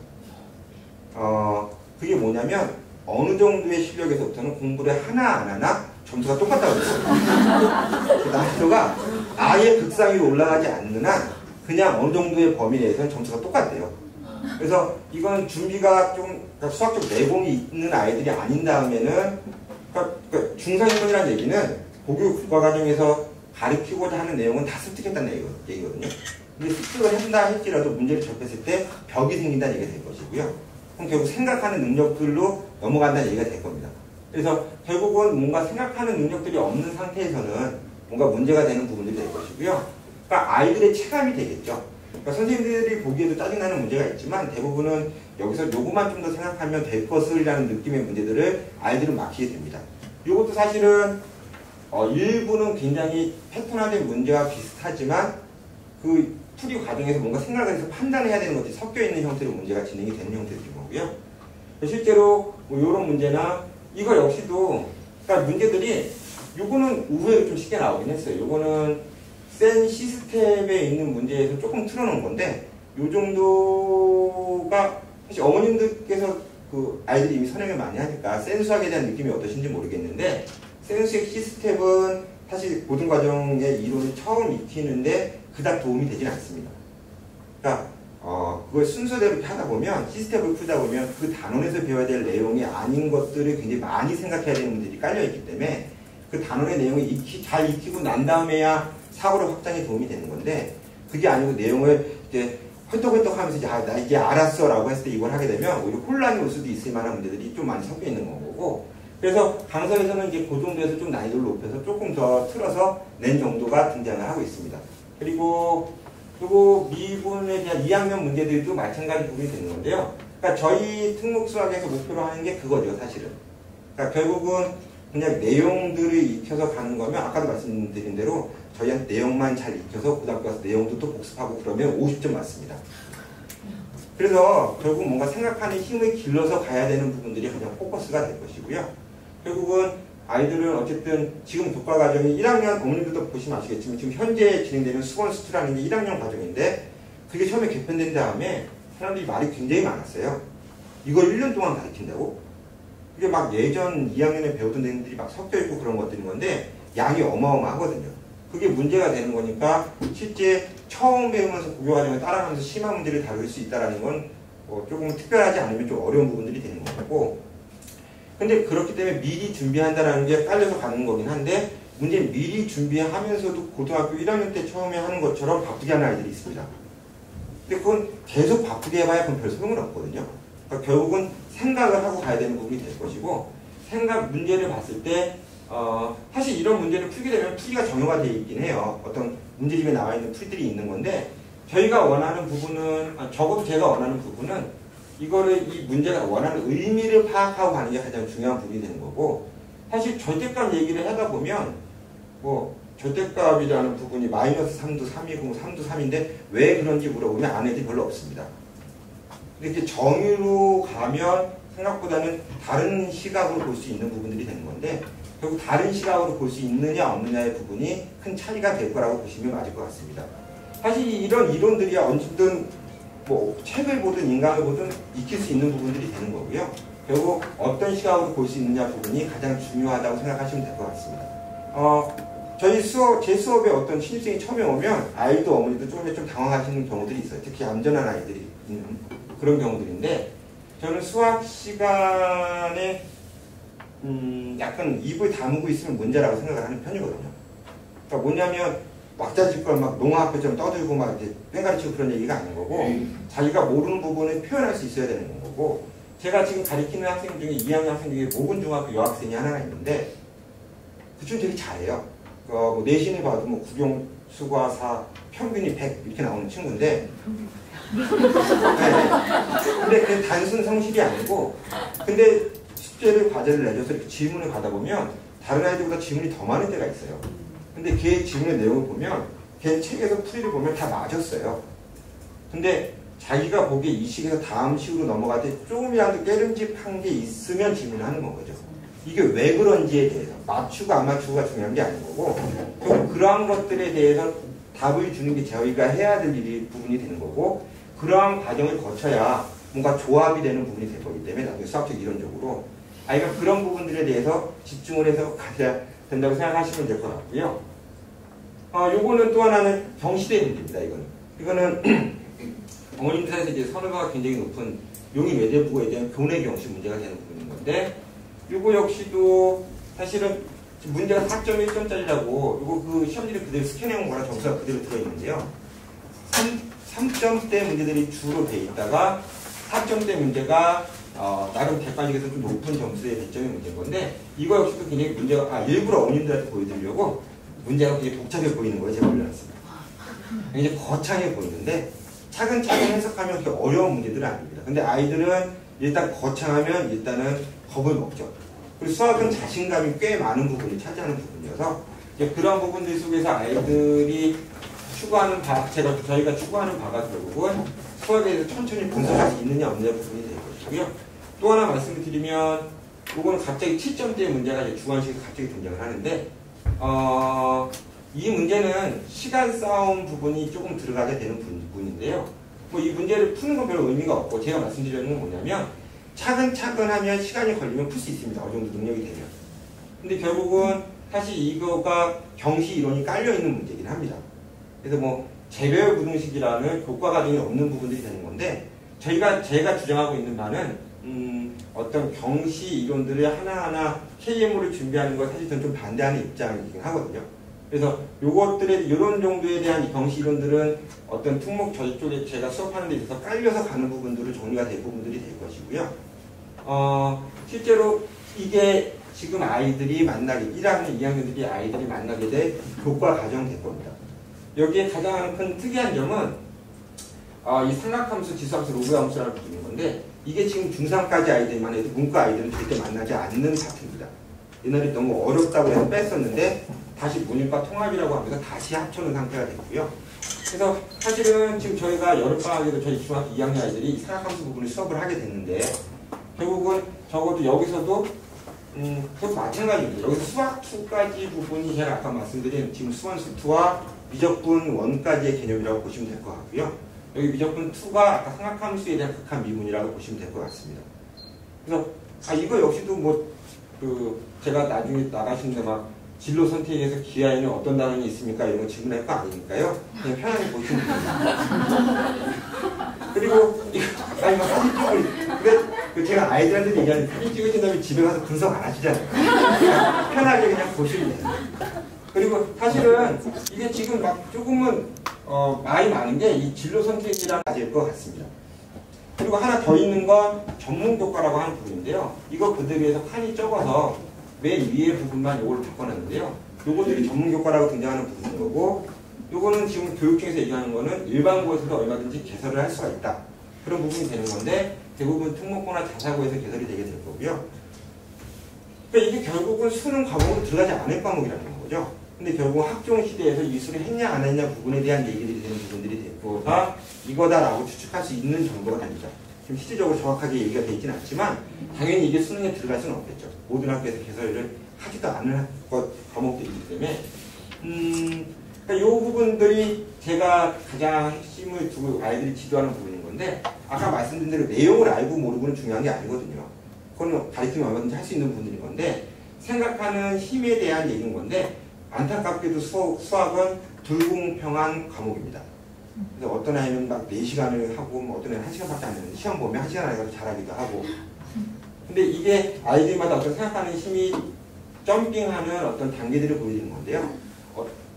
그게 뭐냐면 어느 정도의 실력에서부터는 공부를 하나 안 하나 점수가 똑같다고 그래요. 그 난이도가 아예 극상 위로 올라가지 않는 한 그냥 어느 정도의 범위 내에서는 점수가 똑같대요. 그래서 이건 준비가 좀 수학적 내공이 있는 아이들이 아닌 다음에는 그러니까 중상위권이라는 얘기는 고교 국가 과정에서 가르치고자 하는 내용은 다 습득했다는 얘기거든요. 근데 습득을 한다 할지라도 문제를 접했을 때 벽이 생긴다는 얘기가 될 것이고요. 그럼 결국 생각하는 능력들로 넘어간다는 얘기가 될 겁니다. 그래서 결국은 뭔가 생각하는 능력들이 없는 상태에서는 뭔가 문제가 되는 부분들이 될 것이고요. 그러니까 아이들의 체감이 되겠죠. 그러니까 선생님들이 보기에도 짜증나는 문제가 있지만 대부분은 여기서 요것만 좀 더 생각하면 될 것을이라는 느낌의 문제들을 아이들은 막히게 됩니다. 이것도 사실은 일부는 굉장히 패턴화된 문제와 비슷하지만 그 풀이 과정에서 뭔가 생각을 해서 판단해야 되는 것들이 섞여 있는 형태로 문제가 진행이 되는 형태인 거고요. 실제로 뭐 이런 문제나 이거 역시도 그러니까 문제들이 요거는 의외로 좀 쉽게 나오긴 했어요. 요거는 센 시스템에 있는 문제에서 조금 틀어놓은 건데 요 정도가 사실 어머님들께서 그 아이들이 이미 선행을 많이 하니까 센 수학에 대한 느낌이 어떠신지 모르겠는데 센 수학 시스템은 사실 모든 과정의 이론을 처음 익히는데 그닥 도움이 되진 않습니다. 그러니까 그걸 순서대로 하다 보면 시스템을 풀다 보면 그 단원에서 배워야 될 내용이 아닌 것들을 굉장히 많이 생각해야 되는 문제들이 깔려있기 때문에 그 단원의 내용을 잘 익히고 난 다음에야 사고력 확장에 도움이 되는 건데 그게 아니고 내용을 이제 헐떡헐떡 하면서 나 이제 알았어 라고 했을 때 이걸 하게 되면 오히려 혼란이 올 수도 있을 만한 문제들이 좀 많이 섞여 있는 거고 그래서 강서에서는 이제 그 정도에서 좀 난이도를 높여서 조금 더 틀어서 낸 정도가 등장을 하고 있습니다. 그리고 미분에 대한 2학년 문제들도 마찬가지 부분이 되는 건데요. 그러니까 저희 특목수학에서 목표로 하는 게 그거죠, 사실은. 그러니까 결국은 그냥 내용들을 익혀서 가는 거면 아까도 말씀드린 대로 저희한테 내용만 잘 익혀서 고등학교 가서 내용도 또 복습하고 그러면 50점 맞습니다. 그래서 결국 뭔가 생각하는 힘을 길러서 가야 되는 부분들이 가장 포커스가 될 것이고요. 결국은 아이들은 어쨌든 지금 교과 과정이 1학년, 어머님들도 보시면 아시겠지만 지금 현재 진행되는 수원 수투라는 게 1학년 과정인데 그게 처음에 개편된 다음에 사람들이 말이 굉장히 많았어요. 이걸 1년 동안 가르친다고? 그게 막 예전 2학년에 배우던 애들이 막 섞여있고 그런 것들인 건데 양이 어마어마하거든요. 그게 문제가 되는 거니까 실제 처음 배우면서 고교 과정을 따라가면서 심한 문제를 다룰 수 있다는 건 조금 특별하지 않으면 좀 어려운 부분들이 되는 거고 근데 그렇기 때문에 미리 준비한다는 게 깔려서 가는 거긴 한데 문제는 미리 준비하면서도 고등학교 1학년 때 처음에 하는 것처럼 바쁘게 하는 아이들이 있습니다. 근데 그건 계속 바쁘게 해봐야 그건 별 소용은 없거든요. 그러니까 결국은 생각을 하고 가야 되는 부분이 될 것이고 문제를 봤을 때 사실 이런 문제를 풀게 되면 풀이가 정형화되어 있긴 해요. 어떤 문제집에 나와 있는 풀이들이 있는 건데 저희가 원하는 부분은 적어도 제가 원하는 부분은 이거를 이 문제가 원하는 의미를 파악하고 가는 게 가장 중요한 부분이 되는 거고 사실 절대값 얘기를 하다 보면 절대값이라는 부분이 마이너스 3도 3이고 3도 3인데 왜 그런지 물어보면 아는 애들이 별로 없습니다. 근데 이렇게 정의로 가면 생각보다는 다른 시각으로 볼 수 있는 부분들이 되는 건데 결국 다른 시각으로 볼 수 있느냐 없느냐의 부분이 큰 차이가 될 거라고 보시면 맞을 것 같습니다. 사실 이런 이론들이 언제든 책을 보든 인강을 보든 익힐 수 있는 부분들이 되는 거고요. 결국 어떤 시각으로 볼 수 있느냐 부분이 가장 중요하다고 생각하시면 될 것 같습니다. 제 수업에 어떤 신입생이 처음에 오면 아이도 어머니도 좀 당황하시는 경우들이 있어요. 특히 얌전한 아이들이 있는 그런 경우들인데 저는 수학 시간에 약간 입을 다물고 있으면 문제라고 생각을 하는 편이거든요. 그러니까 뭐냐면 왁자지껄 막 농아 앞에처럼 떠들고 막 이렇게 뺑가리치고 그런 얘기가 아닌 거고 자기가 모르는 부분을 표현할 수 있어야 되는 거고 제가 지금 가르치는 학생 중에 2학년 학생 중에 모근중학교 여학생이 하나가 있는데 그 친구 되게 잘해요. 내신을 봐도 국영, 수과, 사, 평균이 100 이렇게 나오는 친구인데 네. 근데 그게 단순 성실이 아니고 근데 숙제를 과제를 내줘서 이렇게 질문을 받아보면 다른 아이들보다 질문이 더 많은 때가 있어요. 근데 걔 질문의 내용을 보면 걔 책에서 풀이를 보면 다 맞았어요. 근데 자기가 보기에 이 식에서 다음 식으로 넘어갈 때 조금이라도 깨름직한 게 있으면 질문을 하는 거죠. 이게 왜 그런지에 대해서 맞추고 안 맞추고가 중요한 게 아닌 거고 그러한 것들에 대해서 답을 주는 게 저희가 해야 될 부분이 되는 거고 그러한 과정을 거쳐야 뭔가 조합이 되는 부분이 될 거기 때문에 나중에 수학적 이론적으로 아이가 그런 부분들에 대해서 집중을 해서 가야 된다고 생각하시면 될 것 같고요. 요거는 또 하나는 경시대 문제입니다. 이거는 어머님들 사이에서 이제 선호도가 굉장히 높은 용인 외대부고에 대한 교내 경시 문제가 되는 부분인 건데 요거 역시도 사실은 문제가 4.1점짜리라고 요거 그 시험지를 그대로 스캔해온 거라 점수가 그대로 들어있는데요. 3점대 문제들이 주로 돼 있다가 4점대 문제가 나름 객관식에서 좀 높은 점수의 배점의 문제인 건데 이거 역시도 굉장히 문제가 일부러 어머님들한테 보여드리려고 문제가 굉장히 복잡해 보이는 거예요. 제가 올려놨습니다. 굉장히 거창해 보이는데 차근차근 해석하면 그렇게 어려운 문제들은 아닙니다. 근데 아이들은 일단 거창하면 일단은 겁을 먹죠. 그리고 수학은 자신감이 꽤 많은 부분이 차지하는 부분이어서 그런 부분들 속에서 아이들이 추구하는 저희가 추구하는 바가 결국은 수학에 대해서 천천히 분석할 수 있느냐 없느냐 부분이 될 것이고요. 또 하나 말씀을 드리면 이거는 갑자기 7점대의 문제가 이제 주관식에서 갑자기 등장을 하는데 이 문제는 시간 싸움 부분이 조금 들어가게 되는 부분인데요. 뭐 이 문제를 푸는 건 별로 의미가 없고 제가 말씀드리는 건 뭐냐면 차근차근 하면 시간이 걸리면 풀 수 있습니다. 어느 정도 능력이 되면. 근데 결국은 사실 이거가 경시 이론이 깔려있는 문제이긴 합니다. 그래서 뭐 재배열 부등식이라는 교과 과정이 없는 부분들이 되는 건데 제가 주장하고 있는 바는 어떤 경시 이론들을 하나하나 KM으로 준비하는 걸 사실 저는 좀 반대하는 입장이긴 하거든요. 그래서 요것들에 이런 정도에 대한 이 경시 이론들은 어떤 특목 저쪽에 제가 수업하는 데 있어서 깔려서 가는 부분들을 정리가 될 부분들이 될 것이고요. 실제로 이게 지금 아이들이 만나게 1학년, 2학년들이 아이들이 만나게 될 교과 과정 될 겁니다. 여기에 가장 큰 특이한 점은 이 삼각함수, 지수함수, 로그함수라는 부분인 건데 이게 지금 중3까지 아이들만 해도 문과 아이들은 절대 만나지 않는 파트입니다. 옛날에 너무 어렵다고 해서 뺐었는데 다시 문일과 통합이라고 하면서 다시 합쳐놓은 상태가 됐고요. 그래서 사실은 지금 저희가 여름방학에도 저희 중학교 2학년 아이들이 삼각함수 부분을 수업을 하게 됐는데 결국은 적어도 여기서도 그것도 마찬가지입니다. 여기서 수학 2까지 부분이 제가 아까 말씀드린 지금 수완수 2와 미적분 1까지의 개념이라고 보시면 될 것 같고요. 여기 미적분 2가 아까 삼각함수에 대한 극한 미분이라고 보시면 될 것 같습니다. 그래서 이거 역시도 뭐 제가 나중에 나가시는데 막 진로 선택에서 기하에는 어떤 단원이 있습니까? 이런 거 질문할 거 아니니까요. 그냥 편하게 보시면 됩니다. 그리고 이거 사진 찍을 제가 아이들한테 얘기하는 사진 찍으신 다음에 집에 가서 분석 안 하시잖아요. 그냥 편하게 그냥 보시면 돼요. 그리고 사실은 이게 지금 막 조금은 말이 많은 게 이 진로 선택이랑 맞을 것 같습니다. 그리고 하나 더 있는 건 전문교과라고 하는 부분인데요. 이거 그대로 해서 칸이 적어서 맨 위에 부분만 이걸 바꿔놨는데요. 요것들이 전문교과라고 등장하는 부분인 거고 요거는 지금 교육 중에서 얘기하는 거는 일반고에서도 얼마든지 개설을 할 수가 있다. 그런 부분이 되는 건데 대부분 특목고나 자사고에서 개설이 되게 될 거고요. 그러니까 이게 결국은 수능 과목으로 들어가지 않을 과목이라는 거죠. 근데 결국 학종 시대에서 이수를 했냐 안 했냐 부분에 대한 얘기들이 되는 부분들이 됐고 이거다라고 추측할 수 있는 정도가 됩니다. 지금 실질적으로 정확하게 얘기가 되어 있지는 않지만 당연히 이게 수능에 들어갈 수는 없겠죠. 모든 학교에서 개설을 하지도 않는 과목들이기 때문에 그러니까 이 부분들이 제가 가장 핵심을 두고 아이들이 지도하는 부분인 건데 아까 말씀드린 대로 내용을 알고 모르고는 중요한 게 아니거든요. 그건 가르치면 얼마든지 할 수 있는 부분인 건데 생각하는 힘에 대한 얘기인 건데 안타깝게도 수학은 불공평한 과목입니다. 그래서 어떤 아이는 막 4시간을 하고 뭐 어떤 애는 1시간밖에 안 되는데 시험 보면 1시간 안에 가서 잘하기도 하고 근데 이게 아이들마다 어떤 생각하는 힘이 점핑하는 어떤 단계들을 보여주는 건데요.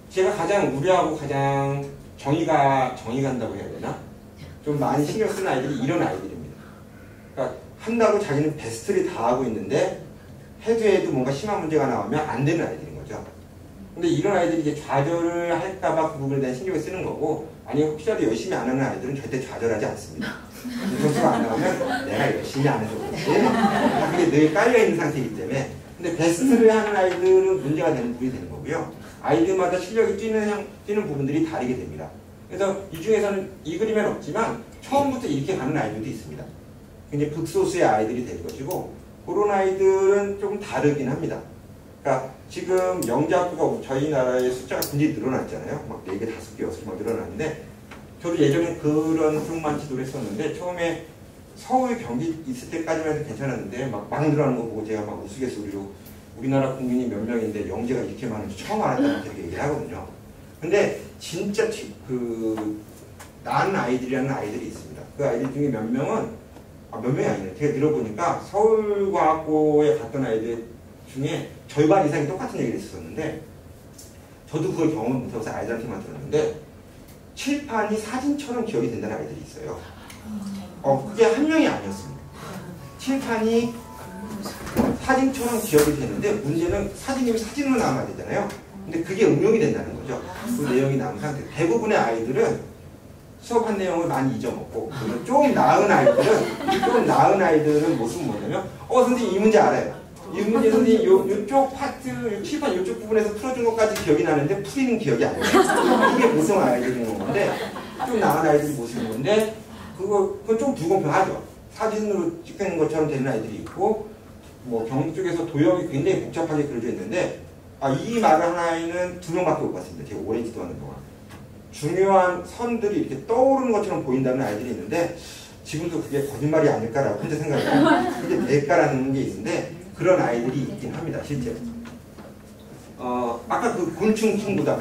제가 가장 우려하고 가장 정이 간다고 해야 되나? 좀 많이 신경 쓰는 아이들이 이런 아이들입니다. 그러니까 한다고 자기는 베스트를 다 하고 있는데 해도 뭔가 심한 문제가 나오면 안 되는 아이들인 거죠. 근데 이런 아이들이 이제 좌절을 할까봐 그 부분에 대한 신경을 쓰는 거고 아니면 혹시라도 열심히 안 하는 아이들은 절대 좌절하지 않습니다. 점수가 안 나오면 내가 열심히 안 해서 그렇지 그게 늘 깔려있는 상태이기 때문에 근데 베스트를 하는 아이들은 문제가 되는 부분이 되는 거고요. 아이들마다 실력이 뛰는 부분들이 다르게 됩니다. 그래서 이 중에서는 이 그림에는 없지만 처음부터 이렇게 가는 아이들도 있습니다. 굉장히 극소수의 아이들이 될 것이고 그런 아이들은 조금 다르긴 합니다. 그러니까 지금 영재학부가 저희 나라의 숫자가 굉장히 늘어났잖아요. 막 4개, 5개, 6개 막 늘어났는데 저도 예전에 그런 쪽만 지도를 했었는데 처음에 서울, 경기 있을 때까지만 해도 괜찮았는데 막 늘어나는 거 보고 제가 막 우스갯소리로 우리나라 국민이 몇 명인데 영재가 이렇게 많은지 처음 알았다는 되게 얘기를 하거든요. 근데 진짜 난 아이들이라는 아이들이 있습니다. 그 아이들 중에 몇 명은 몇 명이 아니네. 제가 들어보니까 서울과학고에 갔던 아이들 중에 절반 이상이 똑같은 얘기를 했었는데 저도 그걸 경험 못해서 아이들한테만 들었는데 칠판이 사진처럼 기억이 된다는 아이들이 있어요. 그게 한 명이 아니었습니다. 칠판이 사진처럼 기억이 되는데 문제는 사진이면 사진으로 남아야 되잖아요. 근데 그게 응용이 된다는 거죠. 그 내용이 남은 상태. 대부분의 아이들은 수업한 내용을 많이 잊어먹고 좀 나은 아이들은 모습은 뭐냐면 선생님 이 문제 알아요. 이 문제 선생님 요쪽 파트, 칠판 요쪽 부분에서 풀어준 것까지 기억이 나는데 풀이는 기억이 안 나요. 이게 보통 아이들인 건데 좀 나은 아이들이 모습인 건데 그건 좀 불공평하죠. 사진으로 찍는 것처럼 되는 아이들이 있고, 뭐 경기 쪽에서 도형이 굉장히 복잡하게 그려져 있는데, 이 말을 하나에는 2명밖에 못 봤습니다. 제가 오래 지도하는 동안. 중요한 선들이 이렇게 떠오르는 것처럼 보인다는 아이들이 있는데, 지금도 그게 거짓말이 아닐까라고 혼자 생각해요. 그게 될까라는 게 있는데, 그런 아이들이 있긴 합니다, 실제로. 아까 그 곤충 친구다,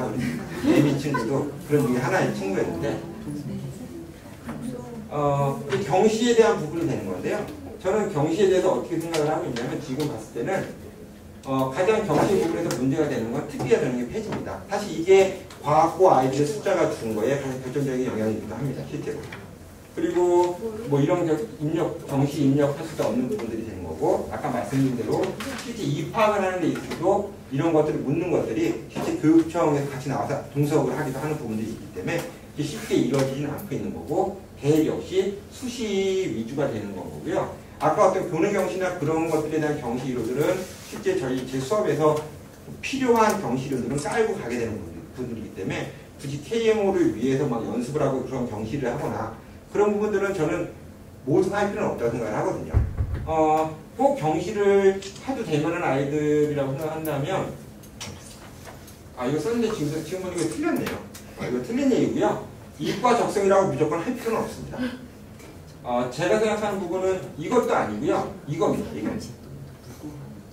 예민 친구도 그런 중에 하나의 친구였는데, 경시에 대한 부분이 되는 건데요. 저는 경시에 대해서 어떻게 생각을 하고 있냐면, 지금 봤을 때는 가장 경시 부분에서 문제가 되는 건 특기화 전형의 폐지입니다. 사실 이게 과학고 아이들의 숫자가 준 거에 가장 결정적인 영향이기도 합니다, 실제로. 그리고 뭐 이런 경시 입력할 수가 없는 부분들이 되는 거고, 아까 말씀드린 대로 실제 입학을 하는 데 있어도 이런 것들을 묻는 것들이 실제 교육청에서 같이 나와서 동석을 하기도 하는 부분들이 있기 때문에 쉽게 이루어지지는 않고 있는 거고, 대입 역시 수시 위주가 되는 거고요. 아까 어떤 교내 경시나 그런 것들에 대한 경시 이론들은 실제 제 수업에서 필요한 경시 이론들은 깔고 가게 되는 부분들이기 때문에 굳이 KMO를 위해서 막 연습을 하고 그런 경시를 하거나 그런 부분들은 저는 모두 할 필요는 없다고 생각을 하거든요. 꼭 경시를 해도 될 만한 아이들이라고 생각한다면, 이거 썼는데 지금 보니까 틀렸네요. 이거 틀린 얘기고요. 이과 적성이라고 무조건 할 필요는 없습니다. 제가 생각하는 부분은 이것도 아니고요. 이겁니다. 이거.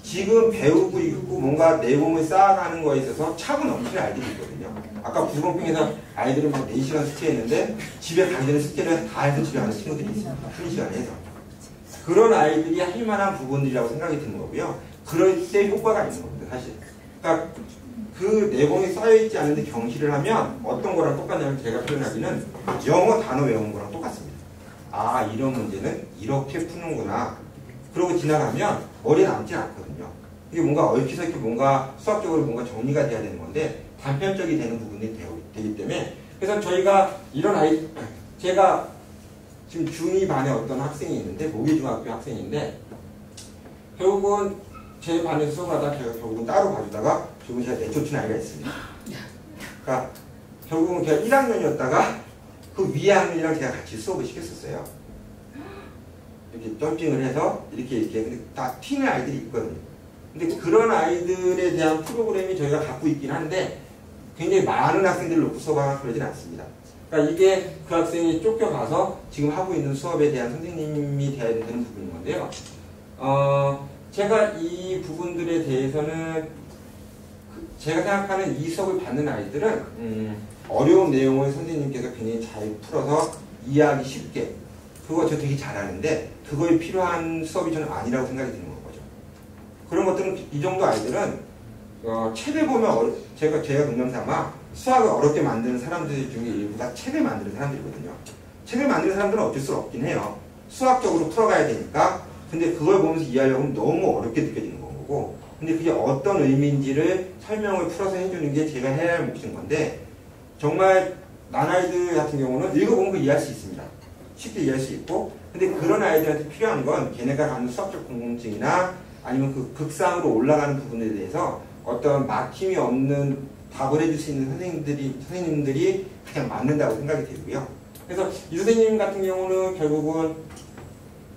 지금 배우고 있고 뭔가 내공을 쌓아가는 거에 있어서 차고 넘치는 아이들이 있거든요. 아까 부공평에서 아이들은 막 4시간 숙제했는데 집에 가기 전에 숙제를 다 해서 집에 가는 친구들이 있습니다. 쉬는 시간에 해서. 그런 아이들이 할 만한 부분들이라고 생각이 드는 거고요. 그럴 때 효과가 있는 겁니다. 사실. 그러니까 그 내공이 쌓여있지 않은데 경시를 하면 어떤 거랑 똑같냐면, 제가 표현하기는 영어 단어 외우는 거랑 똑같습니다. 이런 문제는 이렇게 푸는구나. 그러고 지나가면 머리에 남지 않거든요. 이게 뭔가 얽혀서 이렇게 뭔가 수학적으로 뭔가 정리가 돼야 되는 건데 단편적이 되는 부분이 되기 때문에, 그래서 저희가 이런 제가 지금 중2 반에 어떤 학생이 있는데, 모기중학교 학생인데, 결국은 제 반에서 수업하다 제가 결국은 따로 봐주다가 결국은 제가 내쫓은 아이가 있습니다. 그러니까 결국은 제가 1학년이었다가 그 위에 학년이랑 제가 같이 수업을 시켰었어요. 이렇게 점핑을 해서 이렇게 근데 다 튀는 아이들이 있거든요. 근데 그런 아이들에 대한 프로그램이 저희가 갖고 있긴 한데 굉장히 많은 학생들을 놓고 수업하거나 그러진 않습니다. 그러니까 이게 그 학생이 쫓겨가서 지금 하고 있는 수업에 대한 선생님이 돼야 되는 부분인 건데요. 제가 이 부분들에 대해서는 제가 생각하는 이 수업을 받는 아이들은 어려운 내용을 선생님께서 굉장히 잘 풀어서 이해하기 쉽게, 그거 저 되게 잘하는데 그거에 필요한 수업이 저는 아니라고 생각이 드는 거죠. 그런 것들은 이 정도 아이들은 책을 보면 제가 농담삼아 수학을 어렵게 만드는 사람들 중에 일부가 책을 만드는 사람들이거든요. 책을 만드는 사람들은 어쩔 수 없긴 해요. 수학적으로 풀어가야 되니까. 근데 그걸 보면서 이해하려고 하면 너무 어렵게 느껴지는 거고, 근데 그게 어떤 의미인지를 설명을 풀어서 해주는 게 제가 해야 할 몫인 건데, 정말 난아이들 같은 경우는 읽어보면 이해할 수 있습니다. 쉽게 이해할 수 있고, 근데 그런 아이들한테 필요한 건 걔네가 갖는 수학적 궁금증이나 아니면 그 극상으로 올라가는 부분에 대해서 어떤 막힘이 없는 답을 해줄 수 있는 선생님들이 가장 맞는다고 생각이 되고요. 그래서 이 선생님 같은 경우는 결국은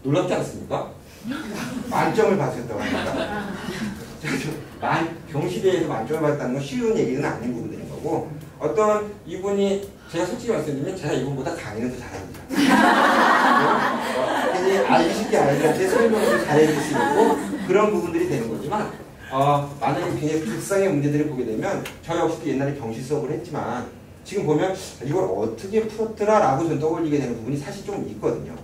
놀랍지 않습니까? 만점을 받으셨다고 합니다. 경시대에서 만점을 받았다는 건 쉬운 얘기는 아닌 부분들인 거고, 어떤 이분이 제가 솔직히 말씀드리면 제가 이분보다 강의는 더 잘합니다. 굉장히 알기 쉽게 아이들한테 설명을 잘해줄 수 있고 그런 부분들이 되는 거지만, 만약에 굉장히 극상의 문제들을 보게 되면 저 역시도 옛날에 경시 수업을 했지만 지금 보면 이걸 어떻게 풀었더라 라고 전 떠올리게 되는 부분이 사실 좀 있거든요.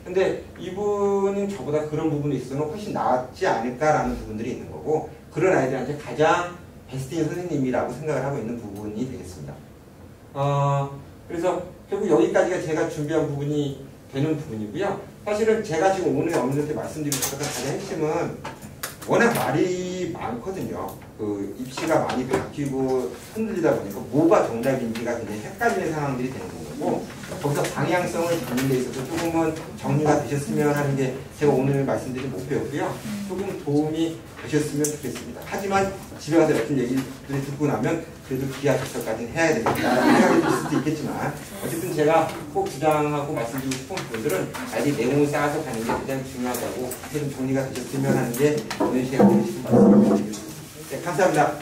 근데 이분은 저보다 그런 부분에 있어서는 훨씬 낫지 않을까라는 부분들이 있는 거고, 그런 아이들한테 가장 베스트인 선생님이라고 생각을 하고 있는 부분이 되겠습니다. 그래서 결국 여기까지가 제가 준비한 부분이 되는 부분이고요. 사실은 제가 지금 오늘 어머니한테 말씀드리고 싶었던 가장 핵심은 워낙 말이 많거든요. 그 입시가 많이 바뀌고 흔들리다 보니까 뭐가 정답인지가 굉장히 헷갈리는 상황들이 되는 거고, 거기서 방향성을 잡는 데 있어서 조금은 정리가 되셨으면 하는 게 제가 오늘 말씀드린 목표였고요. 조금 도움이 되셨으면 좋겠습니다. 하지만 집에 가서 같은 얘기를 듣고 나면 그래도 기하 접속까지는 해야 되겠다 생각이 들 수도 있겠지만, 어쨌든 제가 꼭 주장하고 말씀드리고 싶은 부분들은 아직 내용을 쌓아서 가는 게 가장 중요하다고, 좀 정리가 되셨으면 하는 게 오늘 제가 드리고 싶은 말씀입니다. 네, 감사합니다.